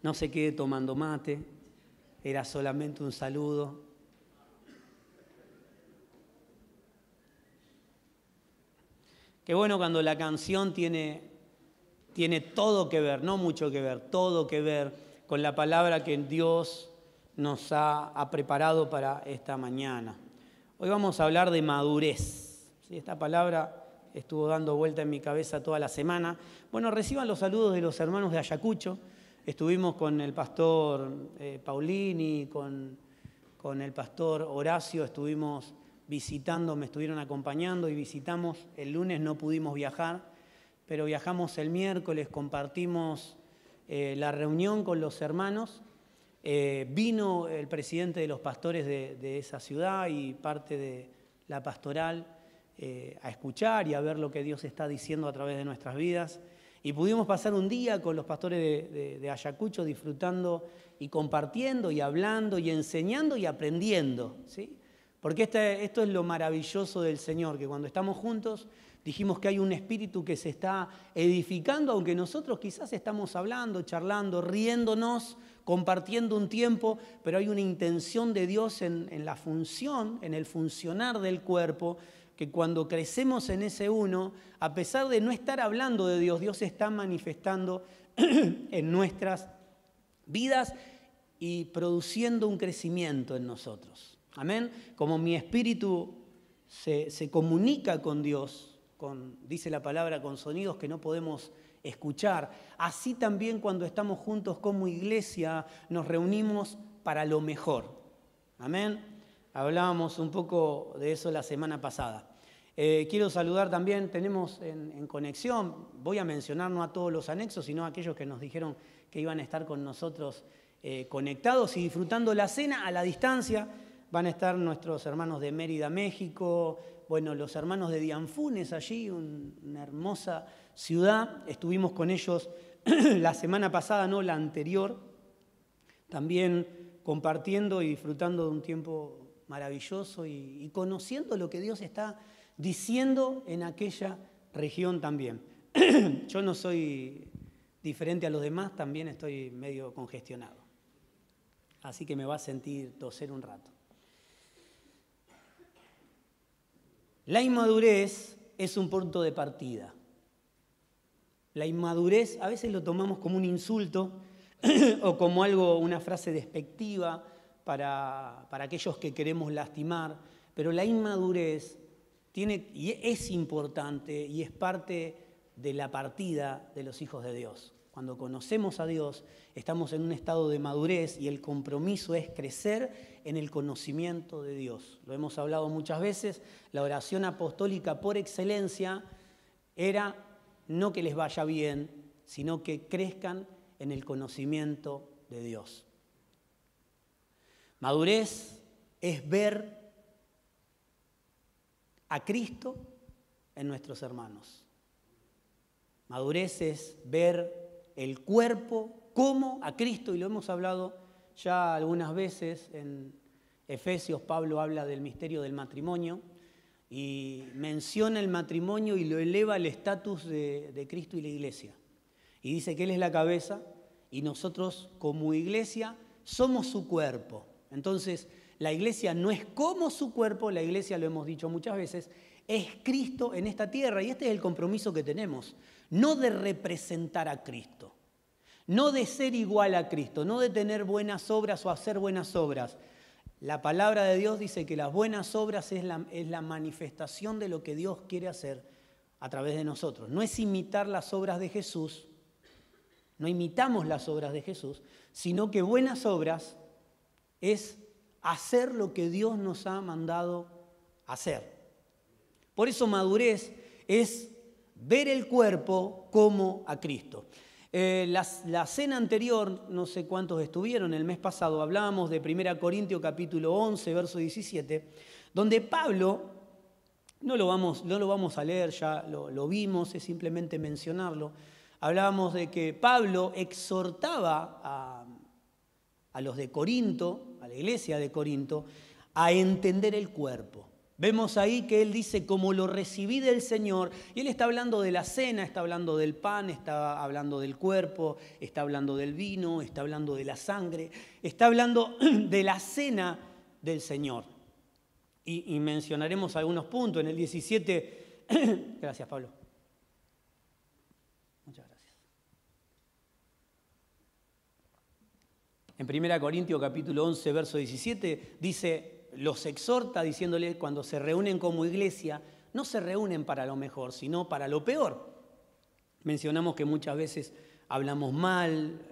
No se quede tomando mate, era solamente un saludo. Qué bueno cuando la canción tiene todo que ver, no mucho que ver, todo que ver con la palabra que Dios nos ha preparado para esta mañana. Hoy vamos a hablar de madurez. ¿Sí? Esta palabra estuvo dando vuelta en mi cabeza toda la semana. Bueno, reciban los saludos de los hermanos de Ayacucho. Estuvimos con el pastor Paulini, con el pastor Horacio, estuvimos visitando, me estuvieron acompañando y visitamos. El lunes no pudimos viajar, pero viajamos el miércoles, compartimos la reunión con los hermanos. Vino el presidente de los pastores de esa ciudad y parte de la pastoral a escuchar y a ver lo que Dios está diciendo a través de nuestras vidas. Y pudimos pasar un día con los pastores de Ayacucho disfrutando y compartiendo y hablando y enseñando y aprendiendo, ¿sí? Porque esto es lo maravilloso del Señor, que cuando estamos juntos dijimos que hay un espíritu que se está edificando, aunque nosotros quizás estamos hablando, charlando, riéndonos, compartiendo un tiempo, pero hay una intención de Dios en la función, en el funcionar del cuerpo, que cuando crecemos en ese uno, a pesar de no estar hablando de Dios, Dios se está manifestando en nuestras vidas y produciendo un crecimiento en nosotros. Amén. Como mi espíritu se comunica con Dios, dice la palabra, con sonidos que no podemos escuchar, así también cuando estamos juntos como iglesia nos reunimos para lo mejor. Amén. Hablábamos un poco de eso la semana pasada. Quiero saludar también, tenemos en conexión, voy a mencionar no a todos los anexos, sino a aquellos que nos dijeron que iban a estar con nosotros conectados y disfrutando la cena a la distancia. Van a estar nuestros hermanos de Mérida, México, bueno, los hermanos de Dianfunes allí, una hermosa ciudad. Estuvimos con ellos la semana pasada, no la anterior, también compartiendo y disfrutando de un tiempo maravilloso y conociendo lo que Dios está diciendo en aquella región también. Yo no soy diferente a los demás, también estoy medio congestionado. Así que me va a sentir toser un rato. La inmadurez es un punto de partida. La inmadurez a veces lo tomamos como un insulto o como algo, una frase despectiva para aquellos que queremos lastimar, pero la inmadurez es importante y es parte de la partida de los hijos de Dios. Cuando conocemos a Dios, estamos en un estado de madurez y el compromiso es crecer en el conocimiento de Dios. Lo hemos hablado muchas veces, la oración apostólica por excelencia era no que les vaya bien, sino que crezcan en el conocimiento de Dios. Madurez es ver a Cristo en nuestros hermanos. Madurez es ver el cuerpo como a Cristo, y lo hemos hablado ya algunas veces. En Efesios Pablo habla del misterio del matrimonio y menciona el matrimonio y lo eleva al estatus de Cristo y la iglesia. Y dice que Él es la cabeza y nosotros como iglesia somos su cuerpo. Entonces, la iglesia no es como su cuerpo, la iglesia, lo hemos dicho muchas veces, es Cristo en esta tierra, y este es el compromiso que tenemos, no de representar a Cristo, no de ser igual a Cristo, no de tener buenas obras o hacer buenas obras. La palabra de Dios dice que las buenas obras es la manifestación de lo que Dios quiere hacer a través de nosotros. No es imitar las obras de Jesús, no imitamos las obras de Jesús, sino que buenas obras es hacer lo que Dios nos ha mandado hacer. Por eso madurez es ver el cuerpo como a Cristo. La cena anterior, no sé cuántos estuvieron, el mes pasado hablábamos de 1 Corintios capítulo 11, verso 17, donde Pablo, no lo vamos a leer, ya lo vimos, es simplemente mencionarlo, hablábamos de que Pablo exhortaba a los de Corinto, a la iglesia de Corinto, a entender el cuerpo. Vemos ahí que él dice, como lo recibí del Señor, y él está hablando de la cena, está hablando del pan, está hablando del cuerpo, está hablando del vino, está hablando de la sangre, está hablando de la cena del Señor. Y mencionaremos algunos puntos. En el 17, gracias Pablo. Muchas gracias. En 1 Corintios capítulo 11, verso 17, dice, los exhorta diciéndole, cuando se reúnen como iglesia, no se reúnen para lo mejor, sino para lo peor. Mencionamos que muchas veces hablamos mal,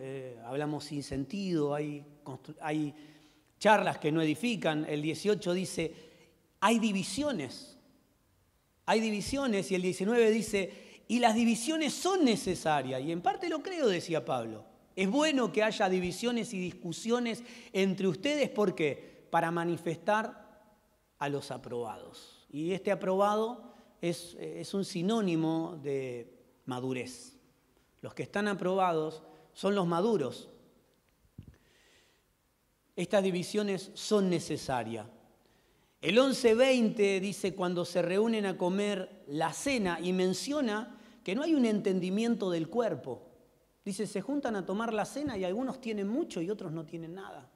hablamos sin sentido, hay charlas que no edifican. El 18 dice, hay divisiones, y el 19 dice, y las divisiones son necesarias, y en parte lo creo, decía Pablo. Es bueno que haya divisiones y discusiones entre ustedes, ¿por qué? Para manifestar a los aprobados. Y este aprobado es un sinónimo de madurez. Los que están aprobados son los maduros. Estas divisiones son necesarias. El 11:20 dice, cuando se reúnen a comer la cena, y menciona que no hay un entendimiento del cuerpo. Dice, se juntan a tomar la cena y algunos tienen mucho y otros no tienen nada.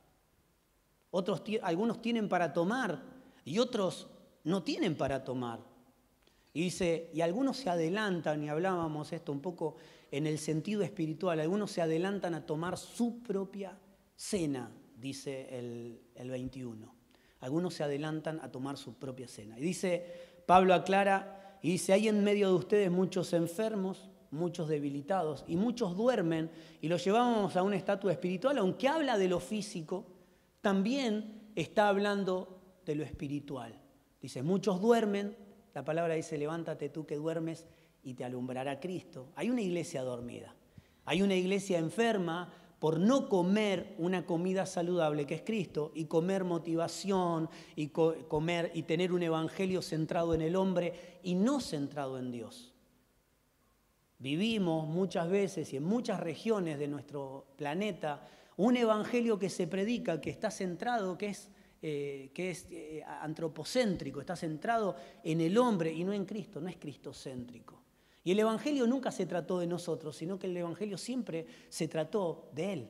Algunos tienen para tomar y otros no tienen para tomar. Y dice, y algunos se adelantan, y hablábamos esto un poco en el sentido espiritual, algunos se adelantan a tomar su propia cena, dice el 21. Algunos se adelantan a tomar su propia cena. Y dice, Pablo aclara, y dice, hay en medio de ustedes muchos enfermos, muchos debilitados, y muchos duermen, y los llevamos a una estatua espiritual, aunque habla de lo físico, también está hablando de lo espiritual. Dice, muchos duermen, la palabra dice, levántate tú que duermes y te alumbrará Cristo. Hay una iglesia dormida, hay una iglesia enferma por no comer una comida saludable que es Cristo, y comer motivación, y comer y tener un evangelio centrado en el hombre y no centrado en Dios. Vivimos muchas veces y en muchas regiones de nuestro planeta un evangelio que se predica, que está centrado, que es antropocéntrico, está centrado en el hombre y no en Cristo, no es cristocéntrico. Y el evangelio nunca se trató de nosotros, sino que el evangelio siempre se trató de Él.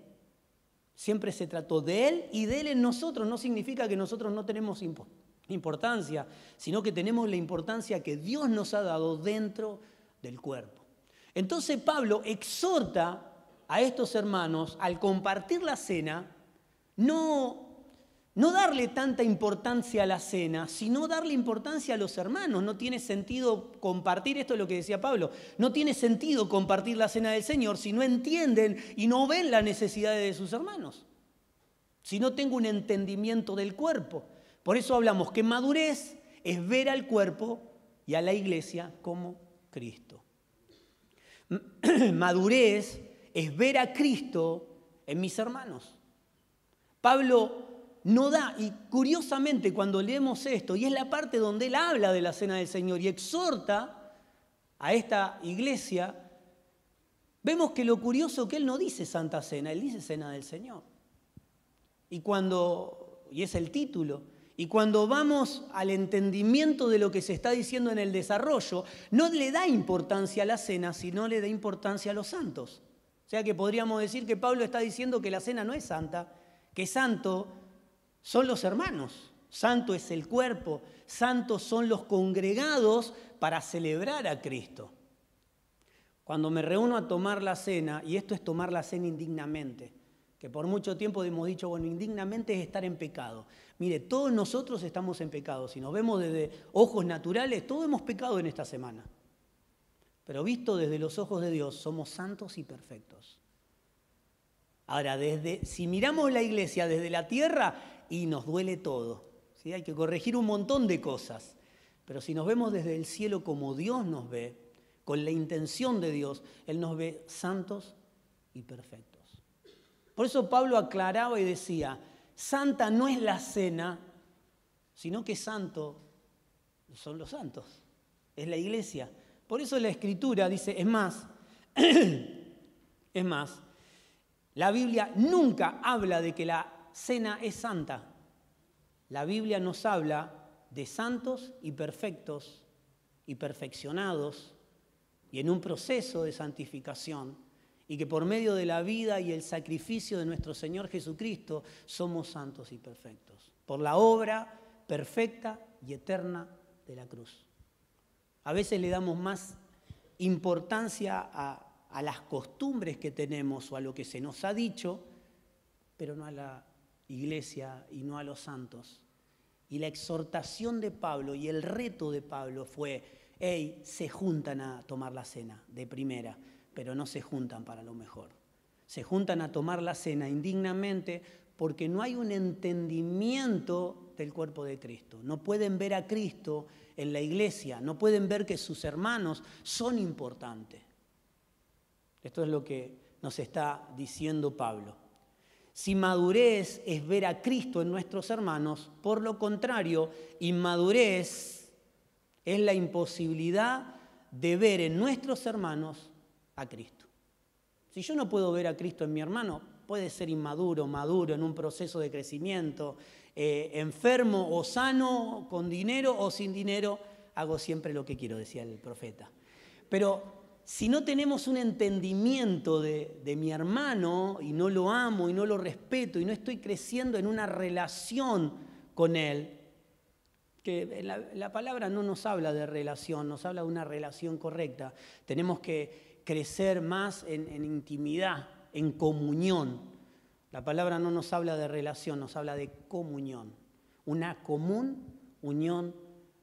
Siempre se trató de Él y de Él en nosotros. No significa que nosotros no tenemos importancia, sino que tenemos la importancia que Dios nos ha dado dentro del cuerpo. Entonces Pablo exhorta a estos hermanos, al compartir la cena, no darle tanta importancia a la cena, sino darle importancia a los hermanos. No tiene sentido compartir, esto es lo que decía Pablo, no tiene sentido compartir la cena del Señor si no entienden y no ven las necesidades de sus hermanos, si no tengo un entendimiento del cuerpo. Por eso hablamos que madurez es ver al cuerpo y a la iglesia como Cristo. Madurez es ver a Cristo en mis hermanos. Pablo no da, y curiosamente cuando leemos esto, y es la parte donde él habla de la cena del Señor y exhorta a esta iglesia, vemos que lo curioso que él no dice Santa Cena, él dice Cena del Señor. Y es el título, y cuando vamos al entendimiento de lo que se está diciendo en el desarrollo, no le da importancia a la cena, sino le da importancia a los santos. O sea que podríamos decir que Pablo está diciendo que la cena no es santa, que santo son los hermanos, santo es el cuerpo, santos son los congregados para celebrar a Cristo. Cuando me reúno a tomar la cena, y esto es tomar la cena indignamente, que por mucho tiempo hemos dicho, bueno, indignamente es estar en pecado. Mire, todos nosotros estamos en pecado, si nos vemos desde ojos naturales, todos hemos pecado en esta semana. Pero visto desde los ojos de Dios, somos santos y perfectos. Ahora, si miramos la iglesia desde la tierra, y nos duele todo, ¿sí? Hay que corregir un montón de cosas. Pero si nos vemos desde el cielo como Dios nos ve, con la intención de Dios, Él nos ve santos y perfectos. Por eso Pablo aclaraba y decía, santa no es la cena, sino que santo son los santos, es la iglesia. Por eso la Escritura dice, es más, la Biblia nunca habla de que la cena es santa. La Biblia nos habla de santos y perfectos y perfeccionados y en un proceso de santificación, y que por medio de la vida y el sacrificio de nuestro Señor Jesucristo somos santos y perfectos, por la obra perfecta y eterna de la cruz. A veces le damos más importancia a las costumbres que tenemos o a lo que se nos ha dicho, pero no a la iglesia y no a los santos. Y la exhortación de Pablo y el reto de Pablo fue: hey, se juntan a tomar la cena de primera, pero no se juntan para lo mejor. Se juntan a tomar la cena indignamente porque no hay un entendimiento del cuerpo de Cristo. No pueden ver a Cristo en la iglesia, no pueden ver que sus hermanos son importantes. Esto es lo que nos está diciendo Pablo. Si madurez es ver a Cristo en nuestros hermanos, por lo contrario, inmadurez es la imposibilidad de ver en nuestros hermanos a Cristo. Si yo no puedo ver a Cristo en mi hermano, puede ser inmaduro, maduro, en un proceso de crecimiento, enfermo o sano, con dinero o sin dinero, hago siempre lo que quiero, decía el profeta. Pero si no tenemos un entendimiento de mi hermano y no lo amo y no lo respeto y no estoy creciendo en una relación con él, que la palabra no nos habla de relación, nos habla de una relación correcta. Tenemos que crecer más en intimidad, en comunión. La palabra no nos habla de relación, nos habla de comunión. Una común unión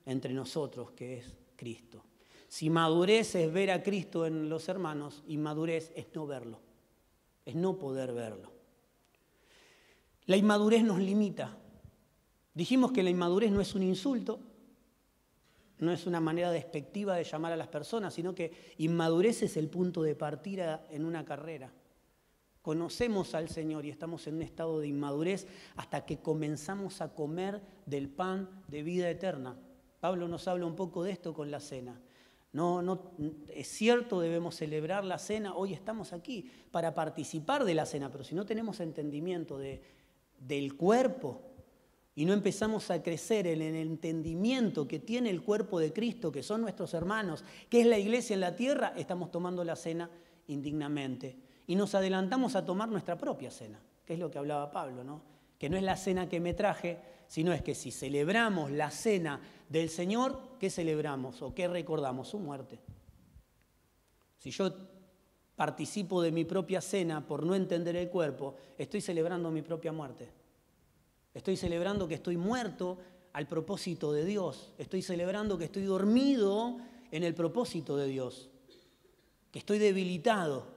entre nosotros, que es Cristo. Si madurez es ver a Cristo en los hermanos, inmadurez es no verlo, es no poder verlo. La inmadurez nos limita. Dijimos que la inmadurez no es un insulto, no es una manera despectiva de llamar a las personas, sino que inmadurez es el punto de partida en una carrera. Conocemos al Señor y estamos en un estado de inmadurez hasta que comenzamos a comer del pan de vida eterna. Pablo nos habla un poco de esto con la cena. No, es cierto, debemos celebrar la cena, hoy estamos aquí para participar de la cena, pero si no tenemos entendimiento del cuerpo y no empezamos a crecer en el entendimiento que tiene el cuerpo de Cristo, que son nuestros hermanos, que es la iglesia en la tierra, estamos tomando la cena indignamente. Y nos adelantamos a tomar nuestra propia cena, que es lo que hablaba Pablo, ¿no? Que no es la cena que me traje, sino es que si celebramos la cena del Señor, ¿qué celebramos o qué recordamos? Su muerte. Si yo participo de mi propia cena por no entender el cuerpo, estoy celebrando mi propia muerte. Estoy celebrando que estoy muerto al propósito de Dios. Estoy celebrando que estoy dormido en el propósito de Dios, que estoy debilitado.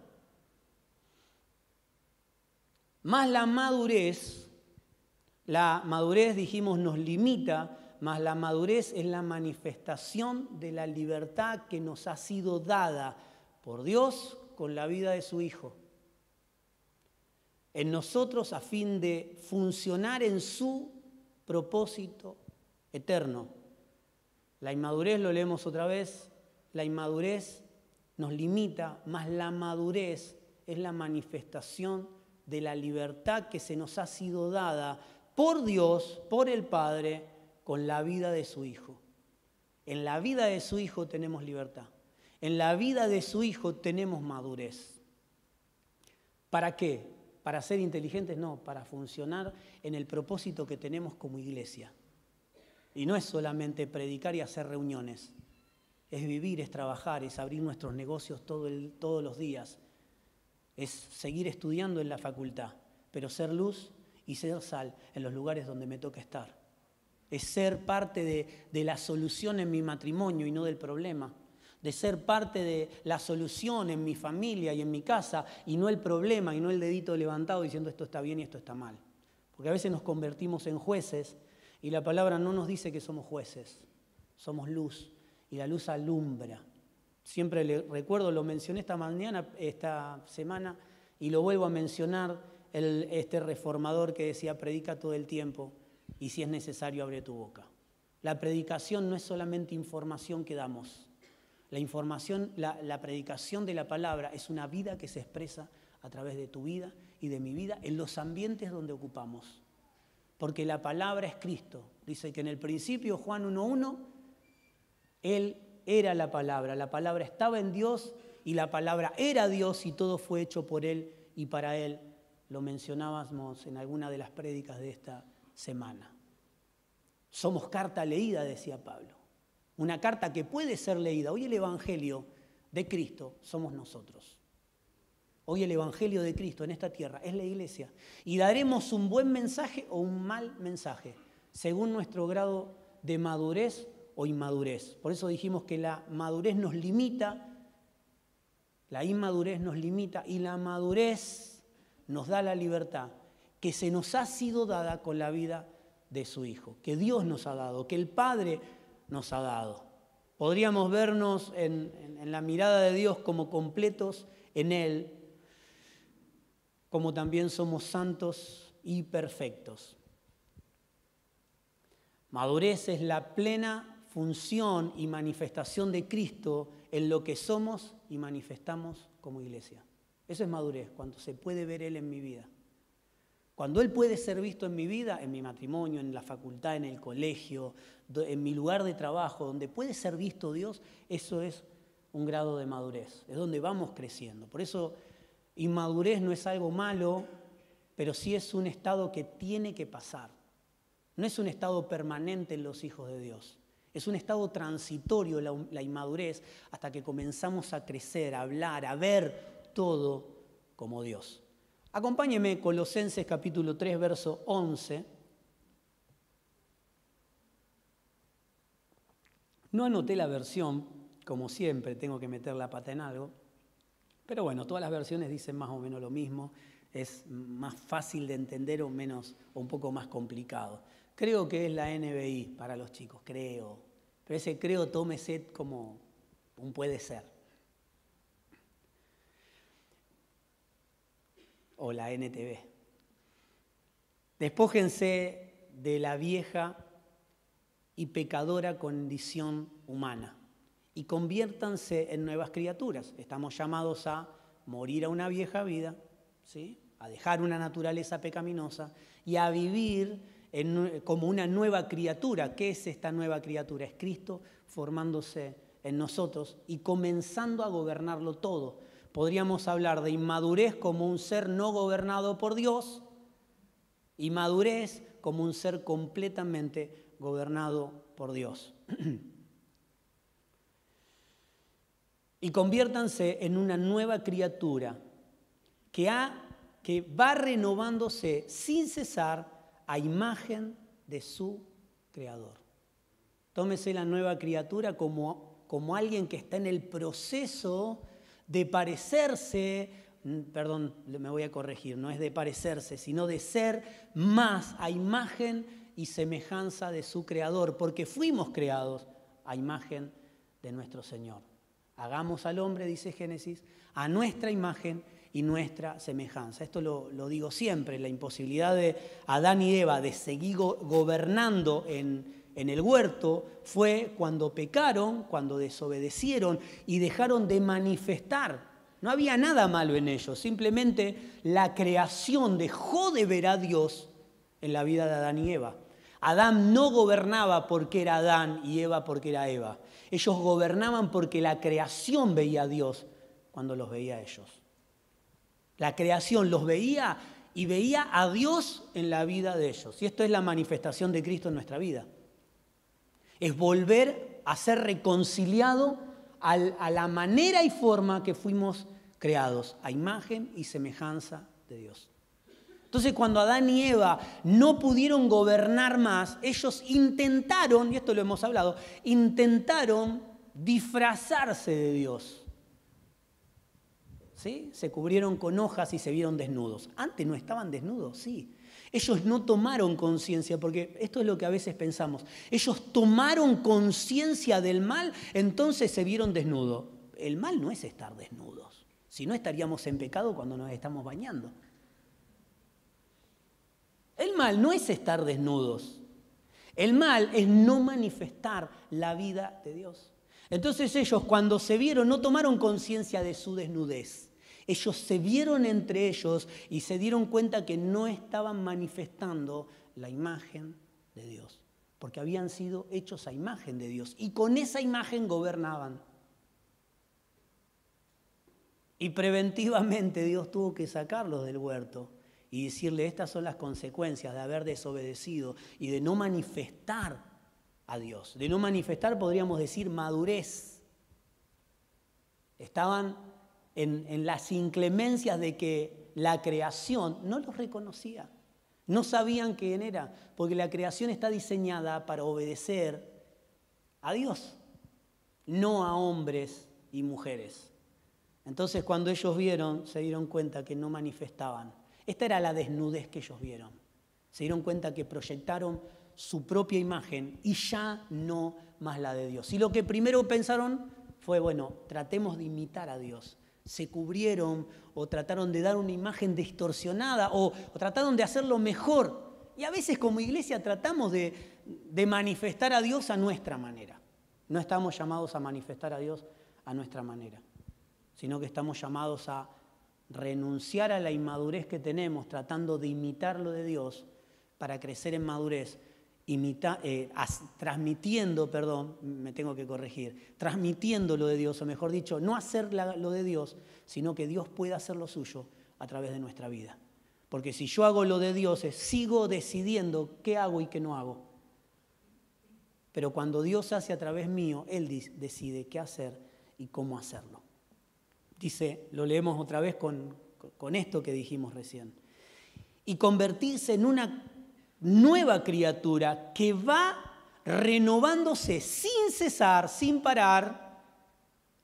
Más la madurez, dijimos, nos limita, más la madurez es la manifestación de la libertad que nos ha sido dada por Dios con la vida de su Hijo. En nosotros a fin de funcionar en su propósito eterno. La inmadurez, lo leemos otra vez, la inmadurez nos limita, más la madurez es la manifestación de la libertad que se nos ha sido dada por Dios, por el Padre, con la vida de su Hijo. En la vida de su Hijo tenemos libertad. En la vida de su Hijo tenemos madurez. ¿Para qué? ¿Para ser inteligentes? No, para funcionar en el propósito que tenemos como iglesia. Y no es solamente predicar y hacer reuniones. Es vivir, es trabajar, es abrir nuestros negocios todos los días. Es seguir estudiando en la facultad, pero ser luz y ser sal en los lugares donde me toca estar. Es ser parte de la solución en mi matrimonio y no del problema. De ser parte de la solución en mi familia y en mi casa y no el problema y no el dedito levantado diciendo esto está bien y esto está mal. Porque a veces nos convertimos en jueces y la palabra no nos dice que somos jueces, somos luz y la luz alumbra. Siempre le recuerdo, lo mencioné esta semana y lo vuelvo a mencionar, este reformador que decía predica todo el tiempo y si es necesario abre tu boca. La predicación no es solamente información que damos. La predicación de la palabra es una vida que se expresa a través de tu vida y de mi vida en los ambientes donde ocupamos. porque la palabra es Cristo. Dice que en el principio, Juan 1:1, Él era la palabra estaba en Dios y la palabra era Dios y todo fue hecho por Él y para Él. Lo mencionábamos en alguna de las prédicas de esta semana. Somos carta leída, decía Pablo. Una carta que puede ser leída. Hoy el Evangelio de Cristo somos nosotros. Hoy el Evangelio de Cristo en esta tierra es la iglesia. Y daremos un buen mensaje o un mal mensaje, según nuestro grado de madurez o inmadurez. Por eso dijimos que la madurez nos limita, la inmadurez nos limita y la madurez nos da la libertad que se nos ha sido dada con la vida de su Hijo, que Dios nos ha dado, que el Padre nos ha dado. Podríamos vernos en la mirada de Dios como completos en Él, como también somos santos y perfectos. Madurez es la plena función y manifestación de Cristo en lo que somos y manifestamos como iglesia. Eso es madurez, cuando se puede ver Él en mi vida. Cuando Él puede ser visto en mi vida, en mi matrimonio, en la facultad, en el colegio, en mi lugar de trabajo, donde puede ser visto Dios, eso es un grado de madurez, es donde vamos creciendo. Por eso, inmadurez no es algo malo, pero sí es un estado que tiene que pasar. No es un estado permanente en los hijos de Dios. Es un estado transitorio la inmadurez hasta que comenzamos a crecer, a hablar, a ver todo como Dios. Acompáñeme, Colosenses capítulo 3, verso 11. No anoté la versión, como siempre, tengo que meter la pata en algo. Pero bueno, todas las versiones dicen más o menos lo mismo. Es más fácil de entender o un poco más complicado. Creo que es la NBI para los chicos, creo. Pero ese creo tómese como un puede ser. O la NTV. Despójense de la vieja y pecadora condición humana y conviértanse en nuevas criaturas. Estamos llamados a morir a una vieja vida, ¿sí? A dejar una naturaleza pecaminosa y a vivir como una nueva criatura. ¿Qué es esta nueva criatura? Es Cristo formándose en nosotros y comenzando a gobernarlo todo. Podríamos hablar de inmadurez como un ser no gobernado por Dios y madurez como un ser completamente gobernado por Dios. Y conviértanse en una nueva criatura que va renovándose sin cesar a imagen de su Creador. Tómese la nueva criatura como alguien que está en el proceso de parecerse, perdón, me voy a corregir, no es de parecerse, sino de ser más a imagen y semejanza de su Creador, porque fuimos creados a imagen de nuestro Señor. Hagamos al hombre, dice Génesis, a nuestra imagen y nuestra semejanza. Esto lo digo siempre, la imposibilidad de Adán y Eva de seguir gobernando en el huerto fue cuando pecaron, cuando desobedecieron y dejaron de manifestar. No había nada malo en ellos, simplemente la creación dejó de ver a Dios en la vida de Adán y Eva. Adán no gobernaba porque era Adán y Eva porque era Eva. Ellos gobernaban porque la creación veía a Dios cuando los veía a ellos. La creación los veía y veía a Dios en la vida de ellos. Y esto es la manifestación de Cristo en nuestra vida. Es volver a ser reconciliado a la manera y forma que fuimos creados, a imagen y semejanza de Dios. Entonces, cuando Adán y Eva no pudieron gobernar más, ellos intentaron, y esto lo hemos hablado, intentaron disfrazarse de Dios. ¿Sí? Se cubrieron con hojas y se vieron desnudos. Antes no estaban desnudos, sí. Ellos no tomaron conciencia, porque esto es lo que a veces pensamos. Ellos tomaron conciencia del mal, entonces se vieron desnudos. El mal no es estar desnudos. Si no, estaríamos en pecado cuando nos estamos bañando. El mal no es estar desnudos. El mal es no manifestar la vida de Dios. Entonces ellos, cuando se vieron, no tomaron conciencia de su desnudez. Ellos se vieron entre ellos y se dieron cuenta que no estaban manifestando la imagen de Dios, porque habían sido hechos a imagen de Dios y con esa imagen gobernaban. Y preventivamente Dios tuvo que sacarlos del huerto y decirle, estas son las consecuencias de haber desobedecido y de no manifestar a Dios. De no manifestar, podríamos decir, madurez. Estaban en las inclemencias de que la creación no los reconocía. No sabían quién era, porque la creación está diseñada para obedecer a Dios, no a hombres y mujeres. Entonces, cuando ellos vieron, se dieron cuenta que no manifestaban. Esta era la desnudez que ellos vieron. Se dieron cuenta que proyectaron su propia imagen y ya no más la de Dios. Y lo que primero pensaron fue, bueno, tratemos de imitar a Dios. Se cubrieron o trataron de dar una imagen distorsionada o trataron de hacerlo mejor. Y a veces como iglesia tratamos de manifestar a Dios a nuestra manera. No estamos llamados a manifestar a Dios a nuestra manera, sino que estamos llamados a renunciar a la inmadurez que tenemos tratando de imitar lo de Dios para crecer en madurez, transmitiendo lo de Dios, o mejor dicho, no hacer lo de Dios, sino que Dios pueda hacer lo suyo a través de nuestra vida. Porque si yo hago lo de Dios, sigo decidiendo qué hago y qué no hago. Pero cuando Dios hace a través mío, Él decide qué hacer y cómo hacerlo. Dice, lo leemos otra vez con esto que dijimos recién. Y convertirse en una nueva criatura que va renovándose sin cesar, sin parar,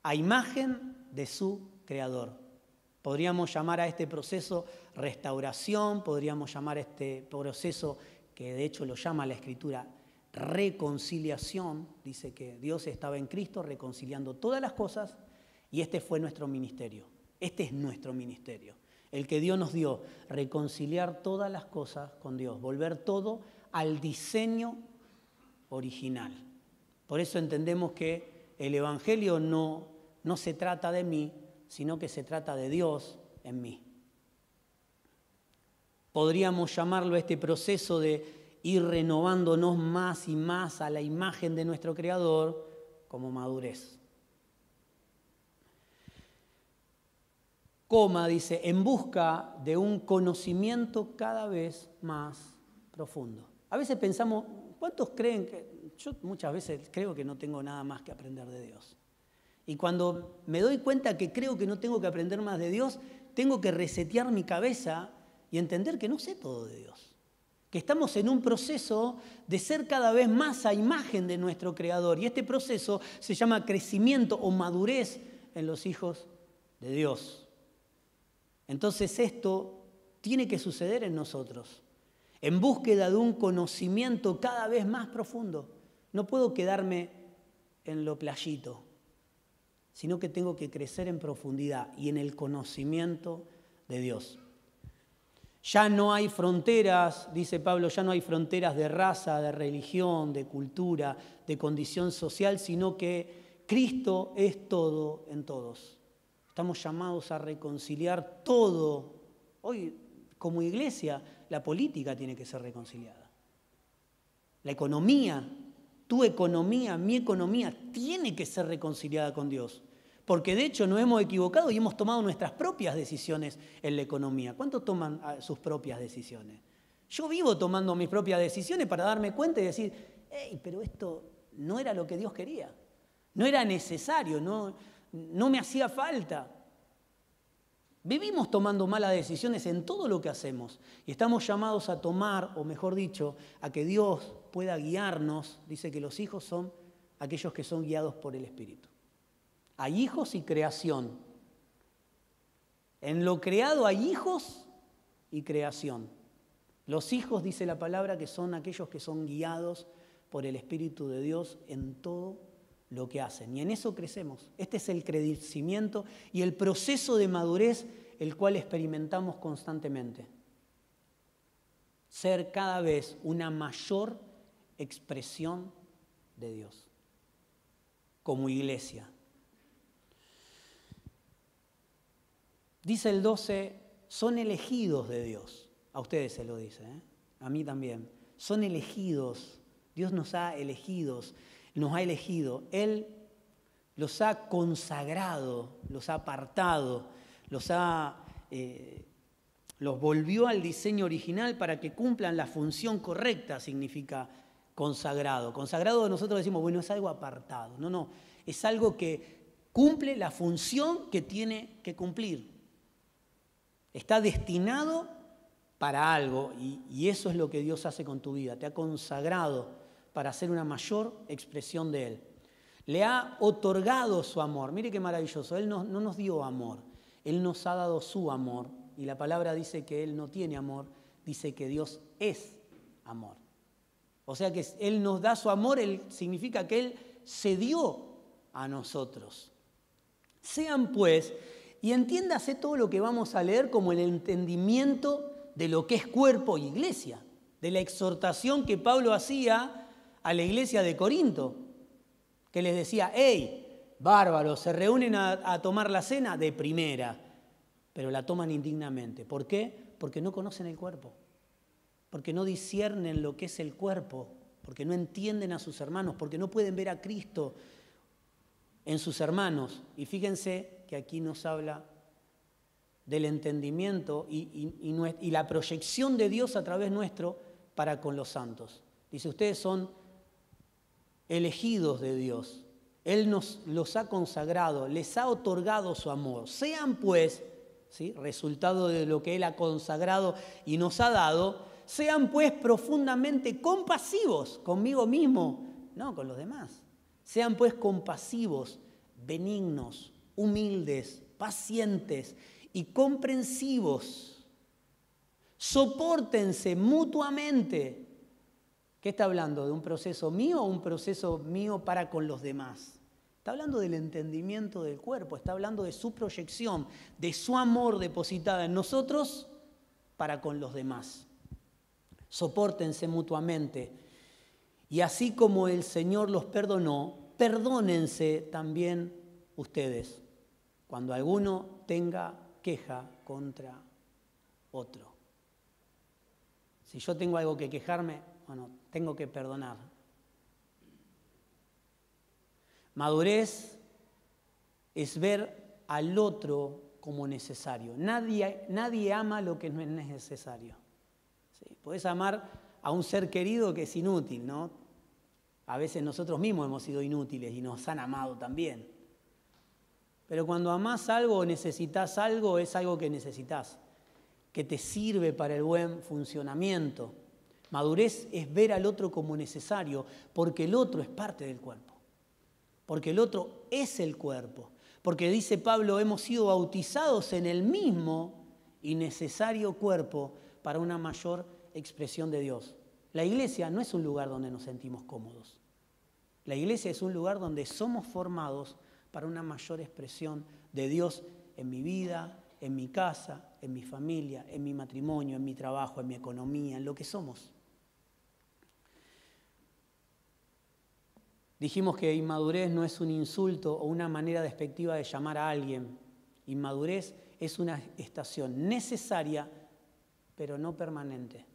a imagen de su Creador. Podríamos llamar a este proceso restauración, podríamos llamar a este proceso, que de hecho lo llama la Escritura, reconciliación. Dice que Dios estaba en Cristo reconciliando todas las cosas y este fue nuestro ministerio. Este es nuestro ministerio. El que Dios nos dio, reconciliar todas las cosas con Dios, volver todo al diseño original. Por eso entendemos que el Evangelio no se trata de mí, sino que se trata de Dios en mí. Podríamos llamarlo este proceso de ir renovándonos más y más a la imagen de nuestro Creador como madurez. Dice, en busca de un conocimiento cada vez más profundo. A veces pensamos, ¿cuántos creen que...? Yo muchas veces creo que no tengo nada más que aprender de Dios. Y cuando me doy cuenta que creo que no tengo que aprender más de Dios, tengo que resetear mi cabeza y entender que no sé todo de Dios. Que estamos en un proceso de ser cada vez más a imagen de nuestro Creador. Y este proceso se llama crecimiento o madurez en los hijos de Dios. Entonces esto tiene que suceder en nosotros, en búsqueda de un conocimiento cada vez más profundo. No puedo quedarme en lo playito, sino que tengo que crecer en profundidad y en el conocimiento de Dios. Ya no hay fronteras, dice Pablo, ya no hay fronteras de raza, de religión, de cultura, de condición social, sino que Cristo es todo en todos. Estamos llamados a reconciliar todo. Hoy, como iglesia, la política tiene que ser reconciliada. La economía, tu economía, mi economía, tiene que ser reconciliada con Dios. Porque de hecho nos hemos equivocado y hemos tomado nuestras propias decisiones en la economía. ¿Cuántos toman sus propias decisiones? Yo vivo tomando mis propias decisiones para darme cuenta y decir, pero esto no era lo que Dios quería. No era necesario, no me hacía falta. Vivimos tomando malas decisiones en todo lo que hacemos y estamos llamados a tomar, o mejor dicho, a que Dios pueda guiarnos. Dice que los hijos son aquellos que son guiados por el Espíritu. Hay hijos y creación. En lo creado hay hijos y creación. Los hijos, dice la palabra, que son aquellos que son guiados por el Espíritu de Dios en todo lo que hacen. Y en eso crecemos. Este es el crecimiento y el proceso de madurez el cual experimentamos constantemente. Ser cada vez una mayor expresión de Dios como iglesia. Dice el 12, son elegidos de Dios. A ustedes se lo dice, a mí también. son elegidos. Dios nos ha elegido. Él los ha consagrado, los ha apartado, los volvió al diseño original para que cumplan la función correcta, significa consagrado. Consagrado nosotros decimos, bueno, es algo apartado. No, es algo que cumple la función que tiene que cumplir. Está destinado para algo y eso es lo que Dios hace con tu vida. Te ha consagrado para hacer una mayor expresión de Él. Le ha otorgado su amor. Mire qué maravilloso. Él no nos dio amor. Él nos ha dado su amor. Y la palabra dice que Él no tiene amor. Dice que Dios es amor. O sea que Él nos da su amor. Significa que Él se dio a nosotros. Sean pues, y entiéndase todo lo que vamos a leer como el entendimiento de lo que es cuerpo y iglesia. De la exhortación que Pablo hacía a la iglesia de Corinto. Que les decía, hey, bárbaros, se reúnen a tomar la cena de primera, pero la toman indignamente. ¿Por qué? Porque no conocen el cuerpo, porque no disciernen lo que es el cuerpo, porque no entienden a sus hermanos, porque no pueden ver a Cristo en sus hermanos. Y fíjense que aquí nos habla del entendimiento y la proyección de Dios a través nuestro para con los santos. Dice, ustedes son elegidos de Dios. Él los ha consagrado, les ha otorgado su amor. Sean pues, ¿sí?, resultado de lo que Él ha consagrado y nos ha dado, sean pues profundamente compasivos conmigo mismo, no con los demás. Sean pues compasivos, benignos, humildes, pacientes y comprensivos. Sopórtense mutuamente. ¿Qué está hablando? ¿De un proceso mío o un proceso mío para con los demás? Está hablando del entendimiento del cuerpo, está hablando de su proyección, de su amor depositada en nosotros para con los demás. Sopórtense mutuamente. Y así como el Señor los perdonó, perdónense también ustedes cuando alguno tenga queja contra otro. Si yo tengo algo que quejarme, bueno, tengo que perdonar. Madurez es ver al otro como necesario. Nadie ama lo que no es necesario. ¿Sí? Podés amar a un ser querido que es inútil, ¿no? A veces nosotros mismos hemos sido inútiles y nos han amado también. Pero cuando amás algo o necesitas algo, es algo que necesitas, que te sirve para el buen funcionamiento. Madurez es ver al otro como necesario, porque el otro es parte del cuerpo. Porque el otro es el cuerpo. Porque dice Pablo, hemos sido bautizados en el mismo y necesario cuerpo para una mayor expresión de Dios. La iglesia no es un lugar donde nos sentimos cómodos. La iglesia es un lugar donde somos formados para una mayor expresión de Dios en mi vida, en mi casa, en mi familia, en mi matrimonio, en mi trabajo, en mi economía, en lo que somos. Dijimos que inmadurez no es un insulto o una manera despectiva de llamar a alguien. Inmadurez es una estación necesaria, pero no permanente.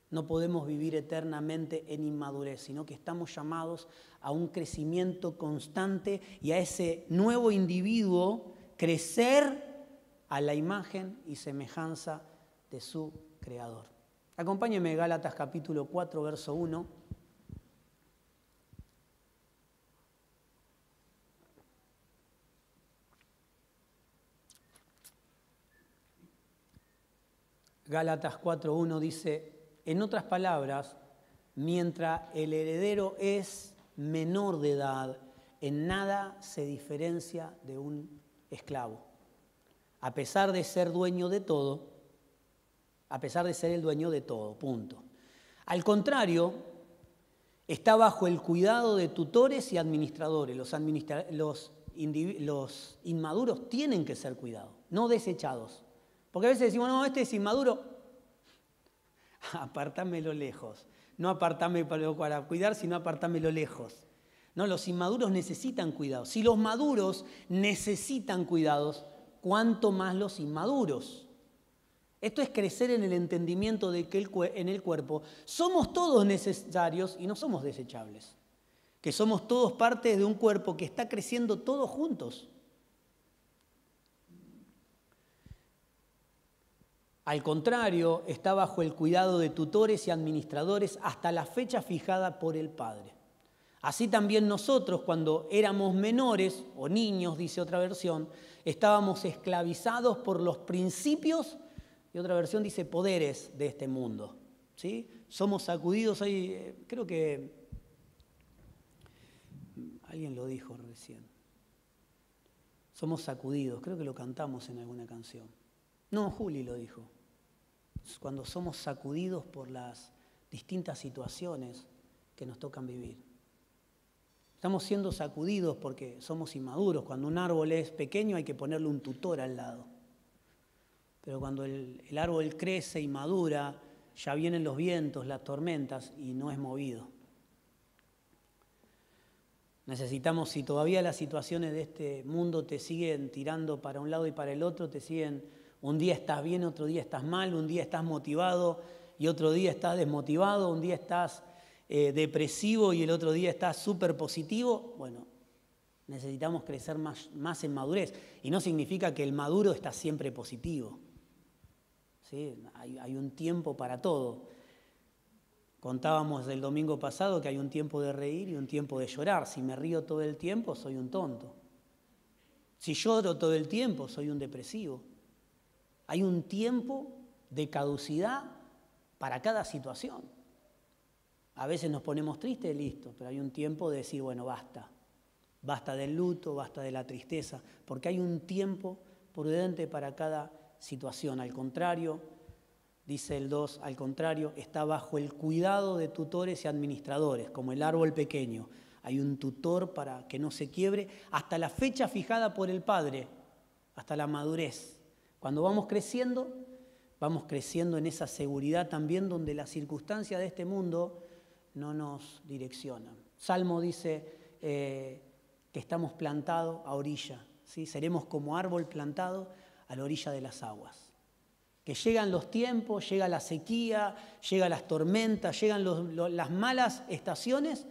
No podemos vivir eternamente en inmadurez, sino que estamos llamados a un crecimiento constante y a ese nuevo individuo crecer a la imagen y semejanza de su Creador. Acompáñenme, Gálatas capítulo 4, verso 1. Gálatas 4.1 dice, en otras palabras, mientras el heredero es menor de edad, en nada se diferencia de un esclavo. A pesar de ser dueño de todo, a pesar de ser el dueño de todo, punto. Al contrario, está bajo el cuidado de tutores y administradores. Los inmaduros tienen que ser cuidados, no desechados. Porque a veces decimos, no, este es inmaduro, apartámelo lejos. No apartame para cuidar, sino apartámelo lejos. No, los inmaduros necesitan cuidados. Si los maduros necesitan cuidados, ¿cuánto más los inmaduros? Esto es crecer en el entendimiento de que en el cuerpo somos todos necesarios y no somos desechables. Que somos todos parte de un cuerpo que está creciendo todos juntos. Al contrario, está bajo el cuidado de tutores y administradores hasta la fecha fijada por el Padre. Así también nosotros, cuando éramos menores, o niños, dice otra versión, estábamos esclavizados por los principios, y otra versión dice poderes de este mundo. ¿Sí? Somos sacudidos ahí, creo que alguien lo dijo recién. Somos sacudidos, creo que lo cantamos en alguna canción. No, Juli lo dijo. Cuando somos sacudidos por las distintas situaciones que nos tocan vivir. Estamos siendo sacudidos porque somos inmaduros. Cuando un árbol es pequeño hay que ponerle un tutor al lado. Pero cuando el árbol crece y madura, ya vienen los vientos, las tormentas y no es movido. Necesitamos, si todavía las situaciones de este mundo te siguen tirando para un lado y para el otro, te siguen, un día estás bien, otro día estás mal, un día estás motivado y otro día estás desmotivado, un día estás depresivo y el otro día estás súper positivo, bueno, necesitamos crecer más en madurez. Y no significa que el maduro está siempre positivo. ¿Sí? Hay un tiempo para todo. Contábamos el domingo pasado que hay un tiempo de reír y un tiempo de llorar. Si me río todo el tiempo, soy un tonto. Si lloro todo el tiempo, soy un depresivo. Hay un tiempo de caducidad para cada situación. A veces nos ponemos tristes, listo, pero hay un tiempo de decir, bueno, basta. Basta del luto, basta de la tristeza, porque hay un tiempo prudente para cada situación. Al contrario, dice el 2, al contrario, está bajo el cuidado de tutores y administradores, como el árbol pequeño. Hay un tutor para que no se quiebre hasta la fecha fijada por el Padre, hasta la madurez. Cuando vamos creciendo en esa seguridad también donde las circunstancias de este mundo no nos direccionan. Salmo dice que estamos plantados a orilla, ¿sí? Seremos como árbol plantado a la orilla de las aguas. Que llegan los tiempos, llega la sequía, llegan las tormentas, llegan las malas estaciones,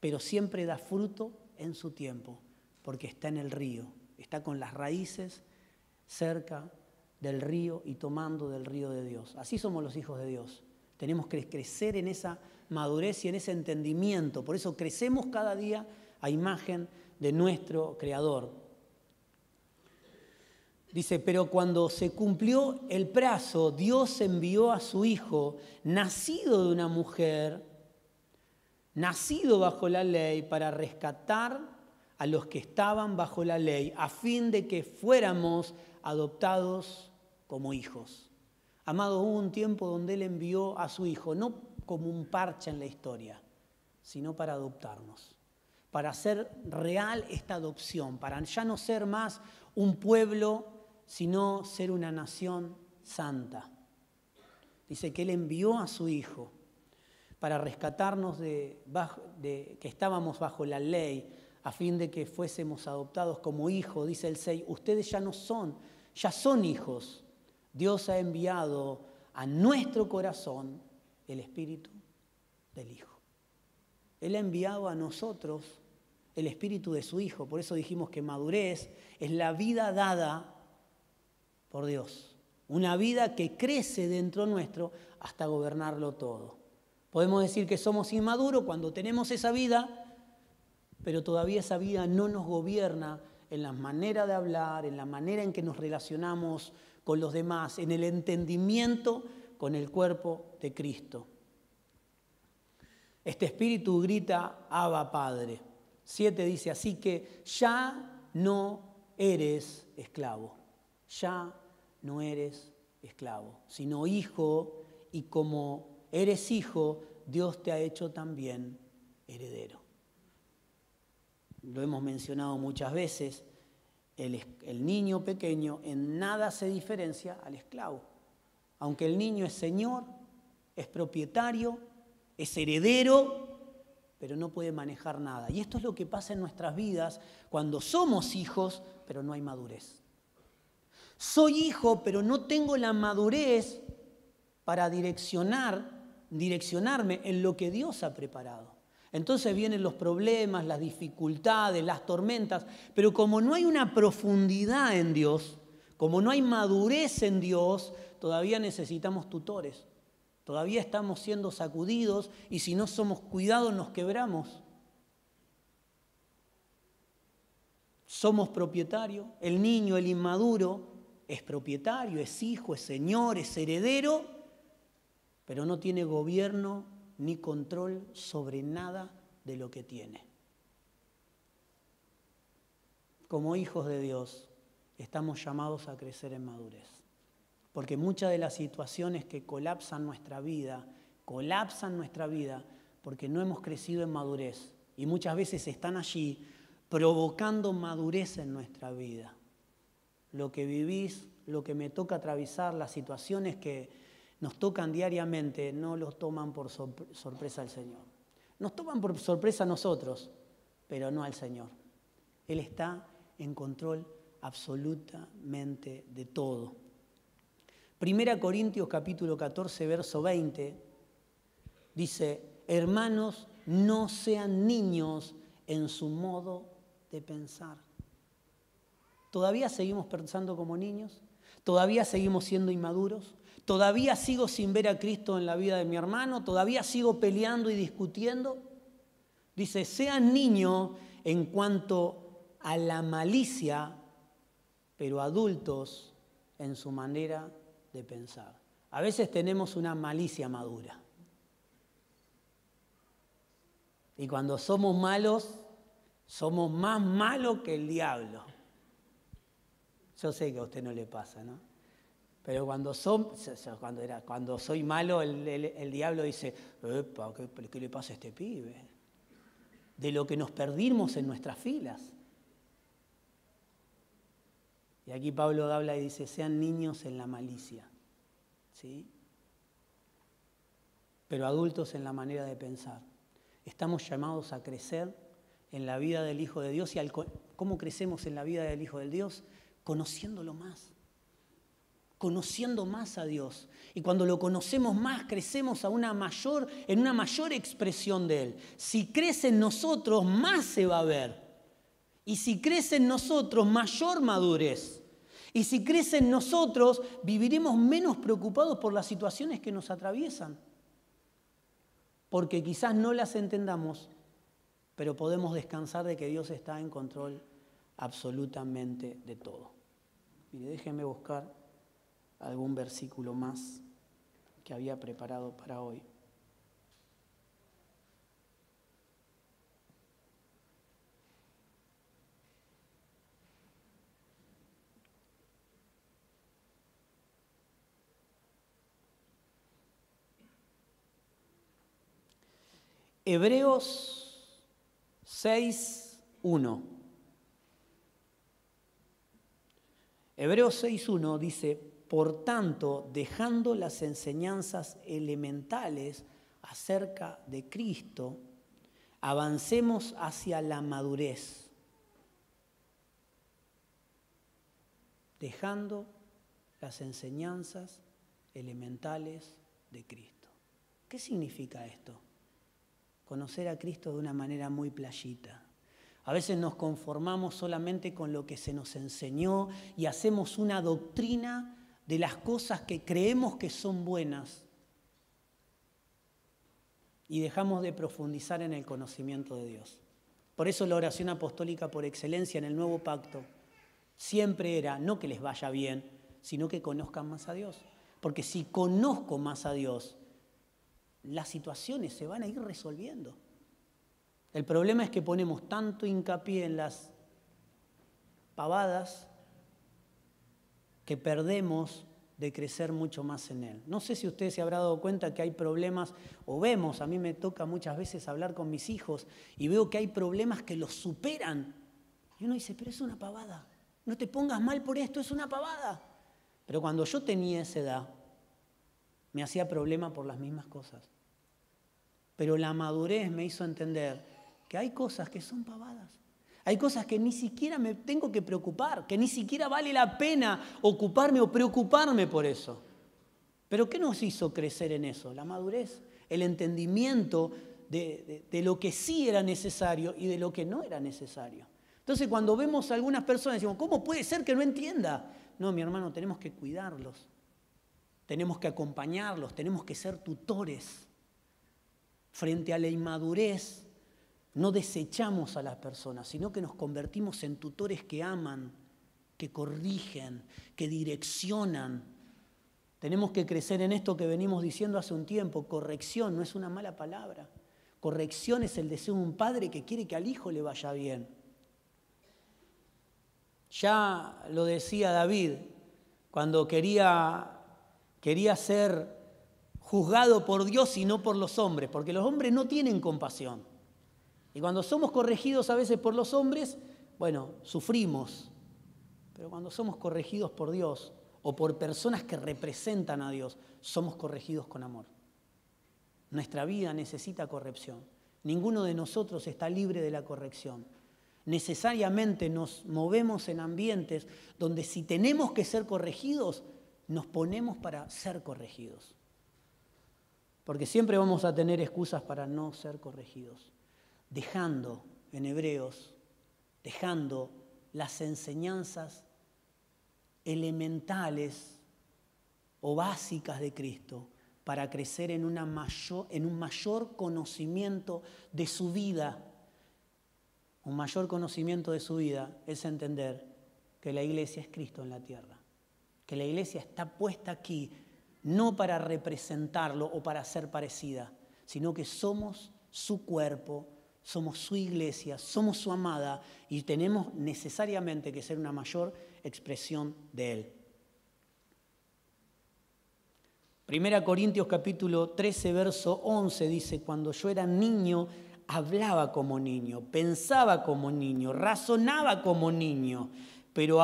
pero siempre da fruto en su tiempo, porque está en el río, está con las raíces cerca del río y tomando del río de Dios. Así somos los hijos de Dios. Tenemos que crecer en esa madurez y en ese entendimiento. Por eso crecemos cada día a imagen de nuestro Creador. Dice, pero cuando se cumplió el plazo, Dios envió a su Hijo, nacido de una mujer, nacido bajo la ley, para rescatar a los que estaban bajo la ley, a fin de que fuéramos adoptados como hijos. Amado, hubo un tiempo donde Él envió a su Hijo, no como un parche en la historia, sino para adoptarnos, para hacer real esta adopción, para ya no ser más un pueblo, sino ser una nación santa. Dice que Él envió a su Hijo para rescatarnos de que estábamos bajo la ley, a fin de que fuésemos adoptados como hijos. Dice el 6, ustedes ya son hijos. Dios ha enviado a nuestro corazón el Espíritu del Hijo. Él ha enviado a nosotros el Espíritu de su Hijo. Por eso dijimos que madurez es la vida dada por Dios. Una vida que crece dentro nuestro hasta gobernarlo todo. Podemos decir que somos inmaduros cuando tenemos esa vida, pero todavía esa vida no nos gobierna en la manera de hablar, en la manera en que nos relacionamos con los demás, en el entendimiento con el cuerpo de Cristo. Este espíritu grita, Abba, Padre. 7 dice, así que ya no eres esclavo, ya no eres esclavo, sino hijo, y como eres hijo, Dios te ha hecho también heredero. Lo hemos mencionado muchas veces, el niño pequeño en nada se diferencia al esclavo. Aunque el niño es señor, es propietario, es heredero, pero no puede manejar nada. Y esto es lo que pasa en nuestras vidas cuando somos hijos, pero no hay madurez. Soy hijo, pero no tengo la madurez para direccionarme en lo que Dios ha preparado. Entonces vienen los problemas, las dificultades, las tormentas, pero como no hay una profundidad en Dios, como no hay madurez en Dios, todavía necesitamos tutores. Todavía estamos siendo sacudidos y si no somos cuidados nos quebramos. Somos propietarios. El niño, el inmaduro, es propietario, es hijo, es señor, es heredero, pero no tiene gobierno ni control sobre nada de lo que tiene. Como hijos de Dios, estamos llamados a crecer en madurez. Porque muchas de las situaciones que colapsan nuestra vida porque no hemos crecido en madurez. Y muchas veces están allí provocando madurez en nuestra vida. Lo que vivís, lo que me toca atravesar, las situaciones que nos tocan diariamente, no los toman por sorpresa al Señor. Nos toman por sorpresa a nosotros, pero no al Señor. Él está en control absolutamente de todo. 1 Corintios capítulo 14, verso 20, dice, hermanos, no sean niños en su modo de pensar. ¿Todavía seguimos pensando como niños? ¿Todavía seguimos siendo inmaduros? ¿Todavía sigo sin ver a Cristo en la vida de mi hermano? ¿Todavía sigo peleando y discutiendo? Dice, sean niños en cuanto a la malicia, pero adultos en su manera de pensar. A veces tenemos una malicia madura. Y cuando somos malos, somos más malos que el diablo. Yo sé que a usted no le pasa, ¿no? Pero cuando soy malo, el diablo dice, epa, ¿qué le pasa a este pibe? De lo que nos perdimos en nuestras filas. Y aquí Pablo habla y dice, sean niños en la malicia, ¿sí? Pero adultos en la manera de pensar. Estamos llamados a crecer en la vida del Hijo de Dios. ¿Y cómo crecemos en la vida del Hijo de Dios? Conociéndolo más. Conociendo más a Dios. Y cuando lo conocemos más, crecemos en una mayor expresión de Él. Si crece en nosotros, más se va a ver. Y si crece en nosotros, mayor madurez. Y si crece en nosotros, viviremos menos preocupados por las situaciones que nos atraviesan. Porque quizás no las entendamos, pero podemos descansar de que Dios está en control absolutamente de todo. Mire, déjenme buscar algún versículo más que había preparado para hoy. Hebreos 6:1. Hebreos 6:1 dice, por tanto, dejando las enseñanzas elementales acerca de Cristo, avancemos hacia la madurez. Dejando las enseñanzas elementales de Cristo. ¿Qué significa esto? Conocer a Cristo de una manera muy playita. A veces nos conformamos solamente con lo que se nos enseñó y hacemos una doctrina de las cosas que creemos que son buenas y dejamos de profundizar en el conocimiento de Dios. Por eso la oración apostólica por excelencia en el Nuevo Pacto siempre era no que les vaya bien, sino que conozcan más a Dios. Porque si conozco más a Dios, las situaciones se van a ir resolviendo. El problema es que ponemos tanto hincapié en las pavadas que perdemos de crecer mucho más en Él. No sé si usted se habrá dado cuenta que hay problemas, o vemos, a mí me toca muchas veces hablar con mis hijos y veo que hay problemas que los superan. Y uno dice, pero es una pavada, no te pongas mal por esto, es una pavada. Pero cuando yo tenía esa edad, me hacía problema por las mismas cosas. Pero la madurez me hizo entender que hay cosas que son pavadas. Hay cosas que ni siquiera me tengo que preocupar, que ni siquiera vale la pena ocuparme o preocuparme por eso. ¿Pero qué nos hizo crecer en eso? La madurez, el entendimiento de lo que sí era necesario y de lo que no era necesario. Entonces, cuando vemos a algunas personas, decimos, ¿cómo puede ser que no entienda? No, mi hermano, tenemos que cuidarlos, tenemos que acompañarlos, tenemos que ser tutores. Frente a la inmadurez, no desechamos a las personas, sino que nos convertimos en tutores que aman, que corrigen, que direccionan. Tenemos que crecer en esto que venimos diciendo hace un tiempo. Corrección no es una mala palabra. Corrección es el deseo de un padre que quiere que al hijo le vaya bien. Ya lo decía David cuando quería ser juzgado por Dios y no por los hombres, porque los hombres no tienen compasión. Y cuando somos corregidos a veces por los hombres, bueno, sufrimos. Pero cuando somos corregidos por Dios o por personas que representan a Dios, somos corregidos con amor. Nuestra vida necesita corrección. Ninguno de nosotros está libre de la corrección. Necesariamente nos movemos en ambientes donde si tenemos que ser corregidos, nos ponemos para ser corregidos. Porque siempre vamos a tener excusas para no ser corregidos. Dejando, en Hebreos, dejando las enseñanzas elementales o básicas de Cristo para crecer en un mayor conocimiento de su vida. Un mayor conocimiento de su vida es entender que la iglesia es Cristo en la tierra, que la iglesia está puesta aquí no para representarlo o para ser parecida, sino que somos su cuerpo, somos su iglesia, somos su amada y tenemos necesariamente que ser una mayor expresión de Él. 1 Corintios capítulo 13, verso 11 dice, cuando yo era niño, hablaba como niño, pensaba como niño, razonaba como niño, pero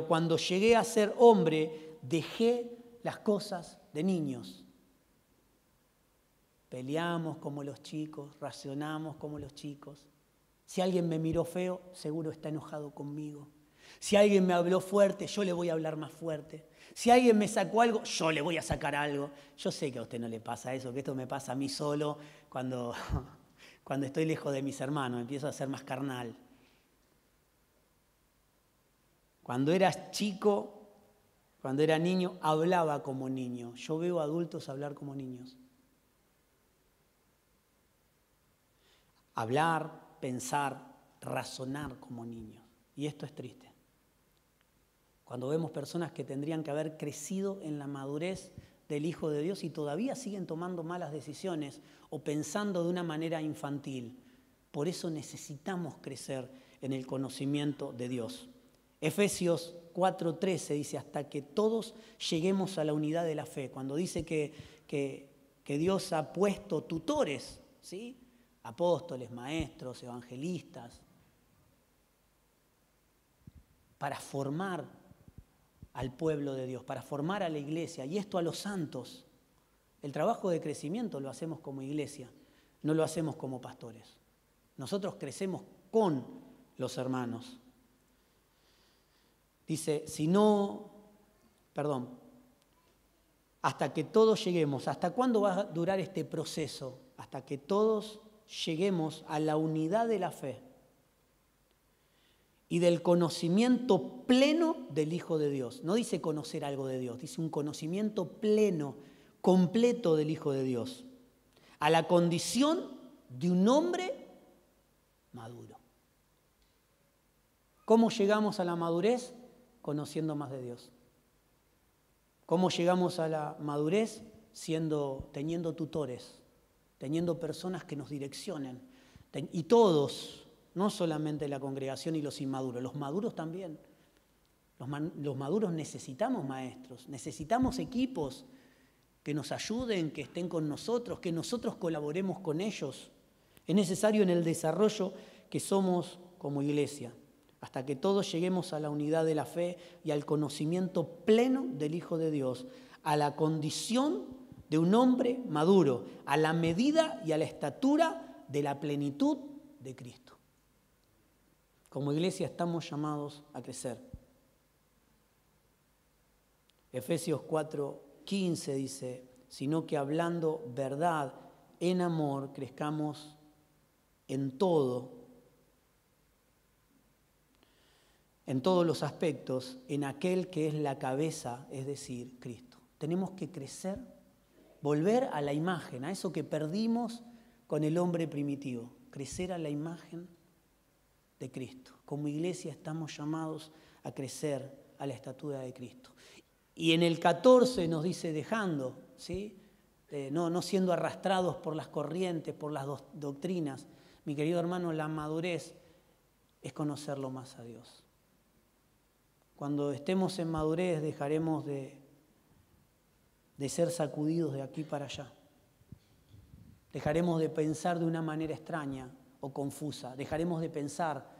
cuando llegué a ser hombre, dejé las cosas de niños. Peleamos como los chicos, racionamos como los chicos. Si alguien me miró feo, seguro está enojado conmigo. Si alguien me habló fuerte, yo le voy a hablar más fuerte. Si alguien me sacó algo, yo le voy a sacar algo. Yo sé que a usted no le pasa eso, que esto me pasa a mí solo cuando estoy lejos de mis hermanos, empiezo a ser más carnal. Cuando era chico, cuando era niño, hablaba como niño. Yo veo adultos hablar como niños. Hablar, pensar, razonar como niños. Y esto es triste. Cuando vemos personas que tendrían que haber crecido en la madurez del Hijo de Dios y todavía siguen tomando malas decisiones o pensando de una manera infantil. Por eso necesitamos crecer en el conocimiento de Dios. Efesios 4:13 dice, hasta que todos lleguemos a la unidad de la fe. Cuando dice que Dios ha puesto tutores, ¿sí? Apóstoles, maestros, evangelistas, para formar al pueblo de Dios, para formar a la iglesia, y esto a los santos. El trabajo de crecimiento lo hacemos como iglesia, no lo hacemos como pastores. Nosotros crecemos con los hermanos. Dice, hasta que todos lleguemos. ¿Hasta cuándo va a durar este proceso? Hasta que todos lleguemos a la unidad de la fe y del conocimiento pleno del Hijo de Dios. No dice conocer algo de Dios, dice un conocimiento pleno, completo del Hijo de Dios. A la condición de un hombre maduro. ¿Cómo llegamos a la madurez? Conociendo más de Dios. ¿Cómo llegamos a la madurez? Teniendo tutores, teniendo personas que nos direccionen. Y todos, no solamente la congregación y los inmaduros, los maduros también. Los maduros necesitamos maestros, necesitamos equipos que nos ayuden, que estén con nosotros, que nosotros colaboremos con ellos. Es necesario en el desarrollo que somos como iglesia, hasta que todos lleguemos a la unidad de la fe y al conocimiento pleno del Hijo de Dios, a la condición de un hombre maduro, a la medida y a la estatura de la plenitud de Cristo. Como iglesia estamos llamados a crecer. Efesios 4:15 dice, sino que hablando verdad en amor, crezcamos en todo, en todos los aspectos, en aquel que es la cabeza, es decir, Cristo. Tenemos que crecer, volver a la imagen, a eso que perdimos con el hombre primitivo, crecer a la imagen de Cristo. Como iglesia estamos llamados a crecer a la estatura de Cristo. Y en el 14 nos dice dejando, ¿sí? No siendo arrastrados por las corrientes, por las doctrinas. Mi querido hermano, la madurez es conocerlo más a Dios. Cuando estemos en madurez dejaremos de ser sacudidos de aquí para allá. Dejaremos de pensar de una manera extraña o confusa. Dejaremos de pensar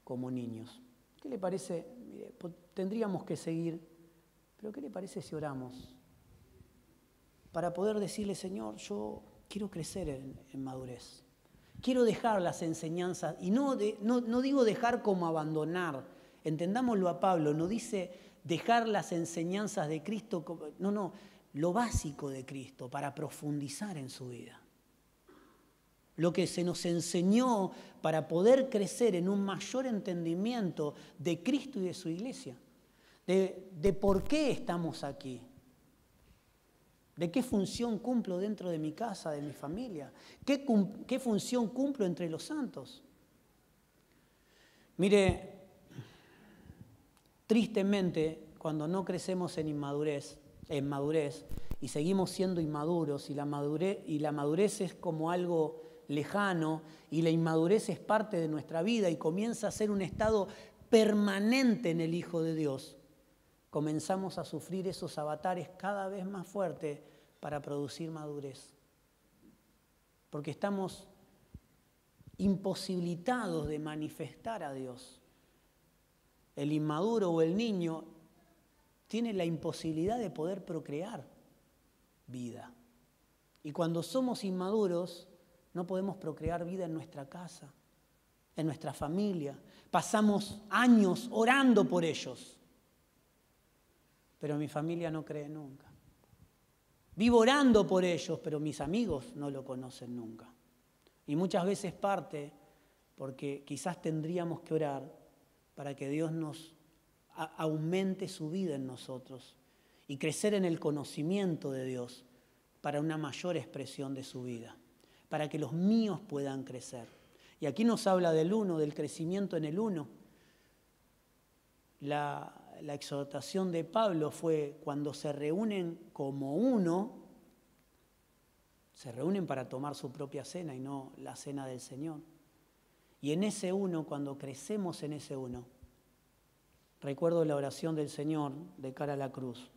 como niños. ¿Qué le parece? Mire, tendríamos que seguir, pero ¿qué le parece si oramos? Para poder decirle, Señor, yo quiero crecer en madurez. Quiero dejar las enseñanzas, y no digo dejar como abandonar. Entendámoslo a Pablo, no dice dejar las enseñanzas de Cristo, no, lo básico de Cristo para profundizar en su vida. Lo que se nos enseñó para poder crecer en un mayor entendimiento de Cristo y de su iglesia, de por qué estamos aquí, de qué función cumplo dentro de mi casa, de mi familia, qué función cumplo entre los santos. Mire, tristemente, cuando no crecemos en madurez, y seguimos siendo inmaduros, y la madurez es como algo lejano, y la inmadurez es parte de nuestra vida y comienza a ser un estado permanente en el Hijo de Dios, comenzamos a sufrir esos avatares cada vez más fuertes para producir madurez. Porque estamos imposibilitados de manifestar a Dios. El inmaduro o el niño tiene la imposibilidad de poder procrear vida. Y cuando somos inmaduros, no podemos procrear vida en nuestra casa, en nuestra familia. Pasamos años orando por ellos. Pero mi familia no cree nunca. Vivo orando por ellos, pero mis amigos no lo conocen nunca. Y muchas veces parte porque quizás tendríamos que orar para que Dios nos aumente su vida en nosotros y crecer en el conocimiento de Dios para una mayor expresión de su vida, para que los míos puedan crecer. Y aquí nos habla del uno, del crecimiento en el uno. La exhortación de Pablo fue cuando se reúnen como uno, se reúnen para tomar su propia cena y no la cena del Señor. Y en ese uno, cuando crecemos en ese uno, recuerdo la oración del Señor de cara a la cruz,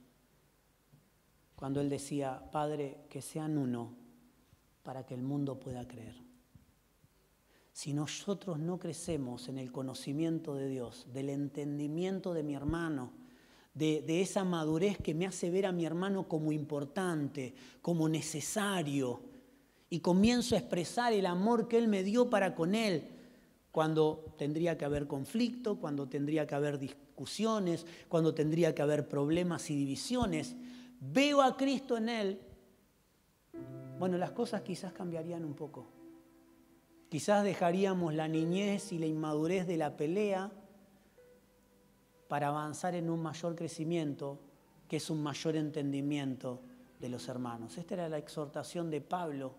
cuando Él decía, Padre, que sean uno para que el mundo pueda creer. Si nosotros no crecemos en el conocimiento de Dios, del entendimiento de mi hermano, de esa madurez que me hace ver a mi hermano como importante, como necesario, y comienzo a expresar el amor que Él me dio para con Él, cuando tendría que haber conflicto, cuando tendría que haber discusiones, cuando tendría que haber problemas y divisiones, veo a Cristo en Él, bueno, las cosas quizás cambiarían un poco. Quizás dejaríamos la niñez y la inmadurez de la pelea para avanzar en un mayor crecimiento, que es un mayor entendimiento de los hermanos. Esta era la exhortación de Pablo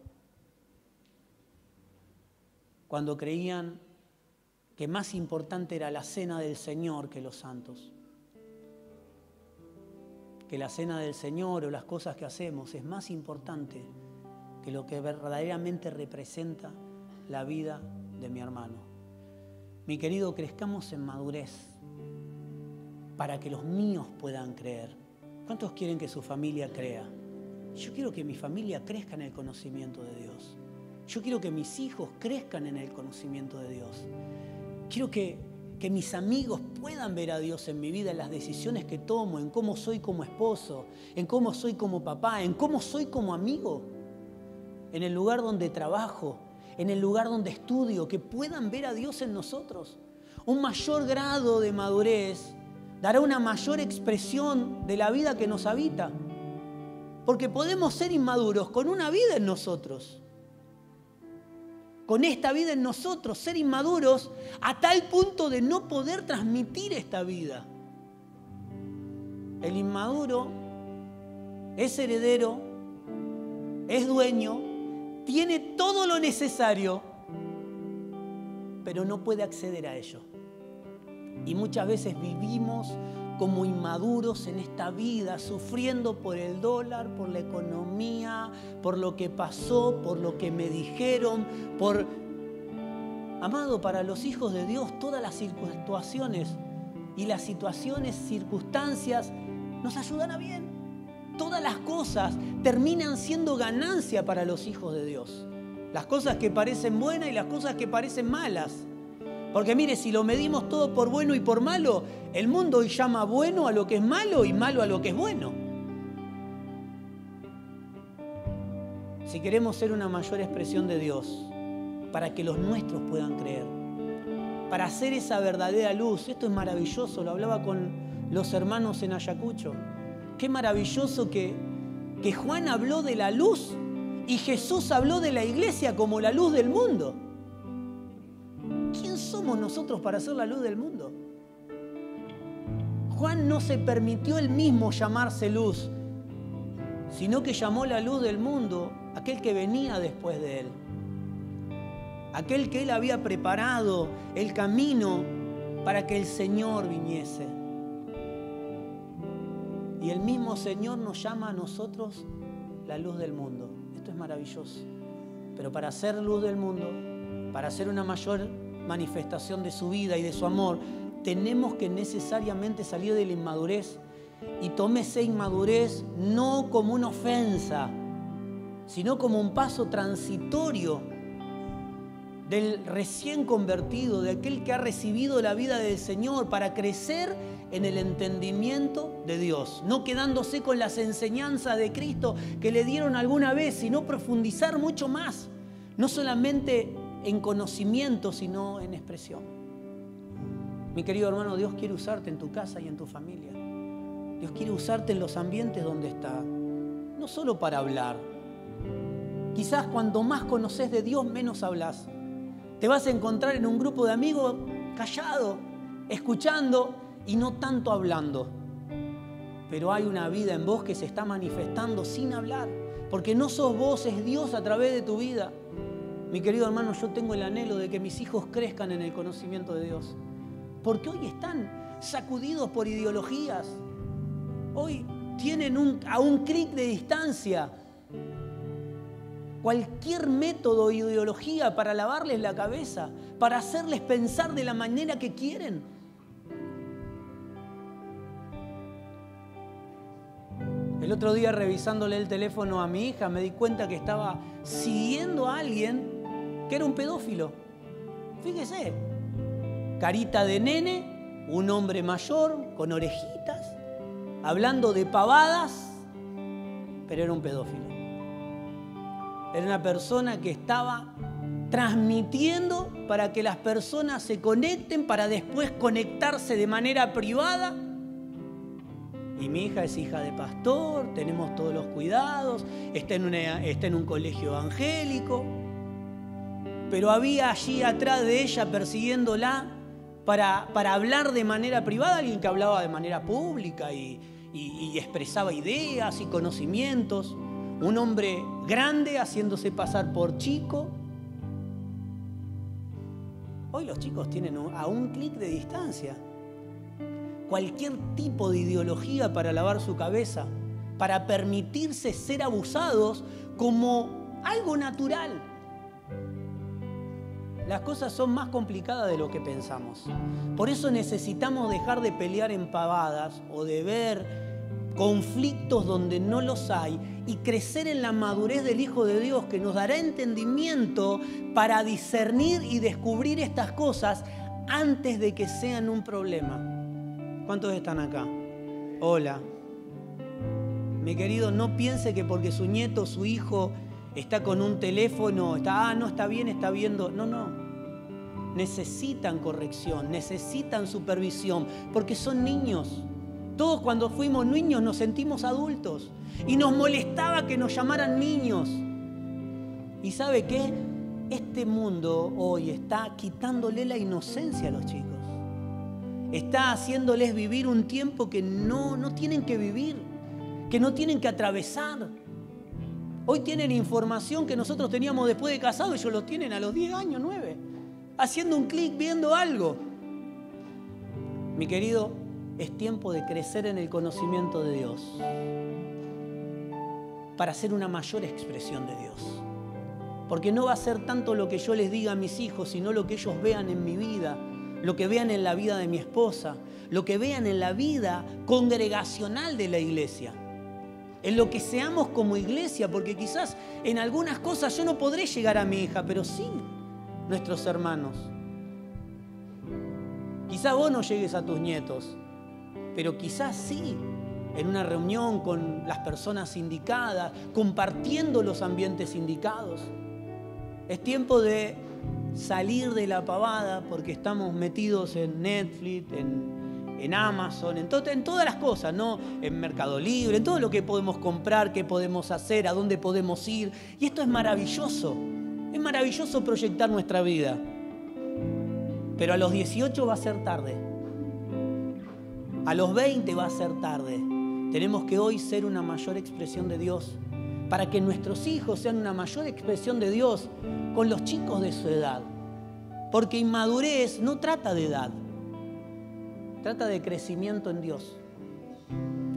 cuando creían que más importante era la cena del Señor que los santos. Que la cena del Señor o las cosas que hacemos es más importante que lo que verdaderamente representa la vida de mi hermano. Mi querido, crezcamos en madurez para que los míos puedan creer. ¿Cuántos quieren que su familia crea? Yo quiero que mi familia crezca en el conocimiento de Dios. Yo quiero que mis hijos crezcan en el conocimiento de Dios. Quiero que mis amigos puedan ver a Dios en mi vida, en las decisiones que tomo, en cómo soy como esposo, en cómo soy como papá, en cómo soy como amigo, en el lugar donde trabajo, en el lugar donde estudio, que puedan ver a Dios en nosotros. un mayor grado de madurez, dará una mayor expresión de la vida que nos habita. Porque podemos ser inmaduros con una vida en nosotros. Con esta vida en nosotros, ser inmaduros a tal punto de no poder transmitir esta vida. El inmaduro es heredero, es dueño, tiene todo lo necesario, pero no puede acceder a ello. Y muchas veces vivimos como inmaduros en esta vida, sufriendo por el dólar, por la economía, por lo que pasó, por lo que me dijeron, Amado, para los hijos de Dios, todas las situaciones y las circunstancias nos ayudan a bien. Todas las cosas terminan siendo ganancia para los hijos de Dios. Las cosas que parecen buenas y las cosas que parecen malas. Porque mire, si lo medimos todo por bueno y por malo, el mundo hoy llama bueno a lo que es malo y malo a lo que es bueno. Si queremos ser una mayor expresión de Dios, para que los nuestros puedan creer, para hacer esa verdadera luz, esto es maravilloso, lo hablaba con los hermanos en Ayacucho. Qué maravilloso que Juan habló de la luz y Jesús habló de la iglesia como la luz del mundo. ¿Quién somos nosotros para ser la luz del mundo? Juan no se permitió él mismo llamarse luz, sino que llamó la luz del mundo aquel que venía después de él. Aquel que él había preparado el camino para que el Señor viniese. Y el mismo Señor nos llama a nosotros la luz del mundo. Esto es maravilloso. Pero para ser luz del mundo, para ser una mayor manifestación de su vida y de su amor, tenemos que necesariamente salir de la inmadurez. Y tome esa inmadurez no como una ofensa, sino como un paso transitorio del recién convertido, de aquel que ha recibido la vida del Señor, para crecer en el entendimiento de Dios, no quedándose con las enseñanzas de Cristo que le dieron alguna vez, sino profundizar mucho más, no solamente en conocimiento, sino en expresión. Mi querido hermano, Dios quiere usarte en tu casa y en tu familia. Dios quiere usarte en los ambientes donde está, no solo para hablar. Quizás cuanto más conoces de Dios, menos hablas. Te vas a encontrar en un grupo de amigos callado, escuchando y no tanto hablando. Pero hay una vida en vos que se está manifestando sin hablar, porque no sos vos, es Dios a través de tu vida. Mi querido hermano, yo tengo el anhelo de que mis hijos crezcan en el conocimiento de Dios, porque hoy están sacudidos por ideologías. Hoy tienen a un clic de distancia cualquier método o ideología para lavarles la cabeza, para hacerles pensar de la manera que quieren. El otro día, revisándole el teléfono a mi hija, me di cuenta que estaba siguiendo a alguien que era un pedófilo. Fíjese, carita de nene, un hombre mayor, con orejitas, hablando de pavadas, pero era un pedófilo. Era una persona que estaba transmitiendo para que las personas se conecten, para después conectarse de manera privada. Y mi hija es hija de pastor, tenemos todos los cuidados, está en un colegio evangélico. Pero había allí atrás de ella, persiguiéndola, para hablar de manera privada, alguien que hablaba de manera pública y expresaba ideas y conocimientos. Un hombre grande haciéndose pasar por chico. Hoy los chicos tienen a un clic de distancia cualquier tipo de ideología para lavar su cabeza, para permitirse ser abusados como algo natural. Las cosas son más complicadas de lo que pensamos. Por eso necesitamos dejar de pelear en pavadas o de ver conflictos donde no los hay y crecer en la madurez del Hijo de Dios, que nos dará entendimiento para discernir y descubrir estas cosas antes de que sean un problema. ¿Cuántos están acá? Hola. Mi querido, no piense que porque su nieto, su hijo está con un teléfono, no está bien, está viendo. No. necesitan corrección, necesitan supervisión, porque son niños. Todos cuando fuimos niños nos sentimos adultos y nos molestaba que nos llamaran niños. ¿Y sabe qué? Este mundo hoy está quitándole la inocencia a los chicos. Está haciéndoles vivir un tiempo que no tienen que vivir, que no tienen que atravesar. Hoy tienen información que nosotros teníamos después de casados, ellos lo tienen a los 10 años, 9, haciendo un clic, viendo algo. Mi querido, es tiempo de crecer en el conocimiento de Dios para ser una mayor expresión de Dios. Porque no va a ser tanto lo que yo les diga a mis hijos, sino lo que ellos vean en mi vida, lo que vean en la vida de mi esposa, lo que vean en la vida congregacional de la iglesia. En lo que seamos como iglesia, porque quizás en algunas cosas yo no podré llegar a mi hija, pero sí nuestros hermanos. Quizás vos no llegues a tus nietos, pero quizás sí, en una reunión con las personas indicadas, compartiendo los ambientes indicados. Es tiempo de salir de la pavada porque estamos metidos en Netflix, en Amazon, en todas las cosas, ¿no? En Mercado Libre, en todo lo que podemos comprar, qué podemos hacer, a dónde podemos ir. Y esto es maravilloso proyectar nuestra vida. Pero a los 18 va a ser tarde. A los 20 va a ser tarde. Tenemos que hoy ser una mayor expresión de Dios para que nuestros hijos sean una mayor expresión de Dios con los chicos de su edad. Porque inmadurez no trata de edad, trata de crecimiento en Dios.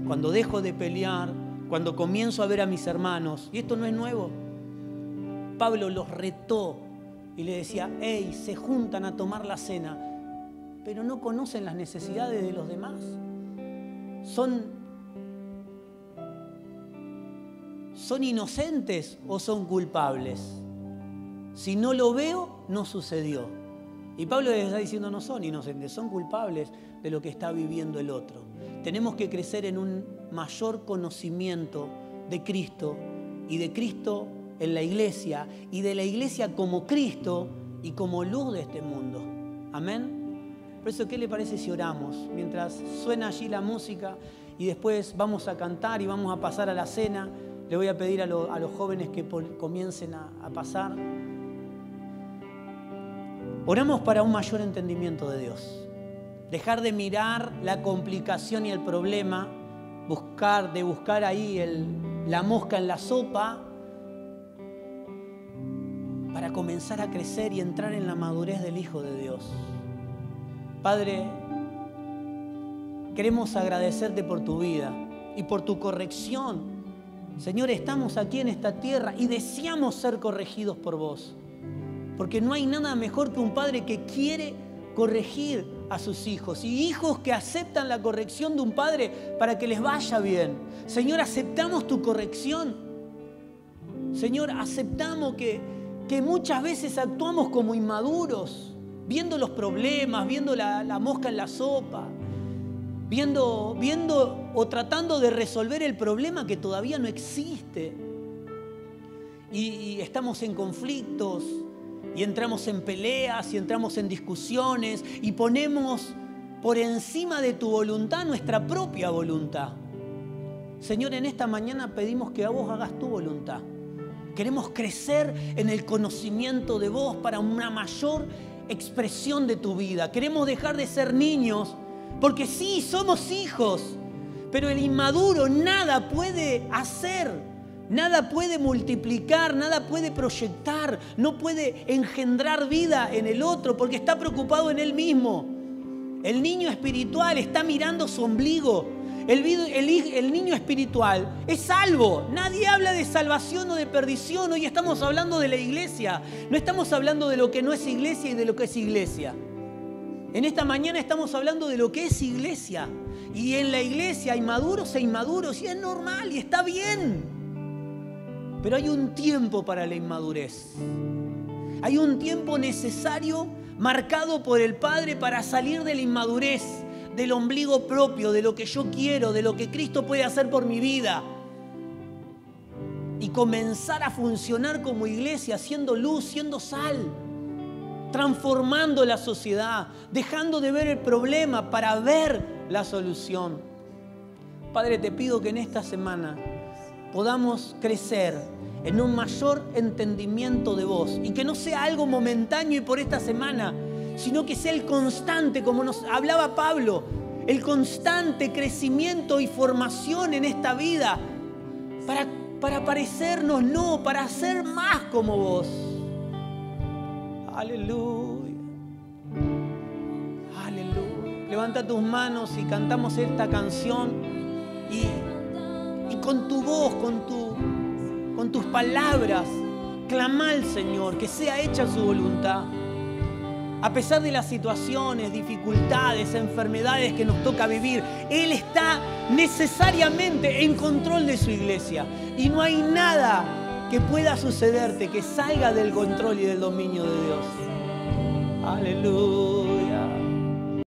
Cuando dejo de pelear, cuando comienzo a ver a mis hermanos, y esto no es nuevo, Pablo los retó y le decía, hey, se juntan a tomar la cena, pero no conocen las necesidades de los demás. ¿Son inocentes o son culpables? Si no lo veo, no sucedió. Y Pablo les está diciendo, no son inocentes, son culpables de lo que está viviendo el otro. Tenemos que crecer en un mayor conocimiento de Cristo y de Cristo en la iglesia y de la iglesia como Cristo y como luz de este mundo. Amén. Por eso, ¿qué le parece si oramos? Mientras suena allí la música y después vamos a cantar y vamos a pasar a la cena, le voy a pedir a los jóvenes que comiencen a pasar. Oramos para un mayor entendimiento de Dios. Dejar de mirar la complicación y el problema, de buscar ahí la mosca en la sopa, para comenzar a crecer y entrar en la madurez del Hijo de Dios. Padre, queremos agradecerte por tu vida y por tu corrección. Señor, estamos aquí en esta tierra y deseamos ser corregidos por vos. Porque no hay nada mejor que un padre que quiere corregir a sus hijos y hijos que aceptan la corrección de un padre para que les vaya bien. Señor, aceptamos tu corrección. Señor, aceptamos que muchas veces actuamos como inmaduros, viendo los problemas, viendo la mosca en la sopa, viendo o tratando de resolver el problema que todavía no existe. Y estamos en conflictos, y entramos en peleas, y entramos en discusiones, y ponemos por encima de tu voluntad nuestra propia voluntad. Señor, en esta mañana pedimos que a vos hagas tu voluntad. Queremos crecer en el conocimiento de vos para una mayor expresión de tu vida. Queremos dejar de ser niños, porque sí, somos hijos, pero el inmaduro nada puede hacer. Nada puede multiplicar, nada puede proyectar, no puede engendrar vida en el otro porque está preocupado en él mismo. El niño espiritual está mirando su ombligo. El niño espiritual es salvo. Nadie habla de salvación o de perdición. Hoy estamos hablando de la iglesia. No estamos hablando de lo que no es iglesia y de lo que es iglesia. En esta mañana estamos hablando de lo que es iglesia. Y en la iglesia hay maduros e inmaduros y es normal y está bien. Pero hay un tiempo para la inmadurez. Hay un tiempo necesario marcado por el Padre para salir de la inmadurez, del ombligo propio, de lo que yo quiero, de lo que Cristo puede hacer por mi vida. Y comenzar a funcionar como iglesia, siendo luz, siendo sal. transformando la sociedad, dejando de ver el problema para ver la solución. Padre, te pido que en esta semana podamos crecer en un mayor entendimiento de vos y que no sea algo momentáneo y por esta semana, sino que sea el constante, como nos hablaba Pablo, el constante crecimiento y formación en esta vida para parecernos, no, para ser más como vos. Aleluya. Aleluya. Levanta tus manos y cantamos esta canción y con tu voz, con tus palabras, clama al Señor, que sea hecha su voluntad. A pesar de las situaciones, dificultades, enfermedades que nos toca vivir, Él está necesariamente en control de su iglesia. Y no hay nada que pueda sucederte que salga del control y del dominio de Dios. Aleluya.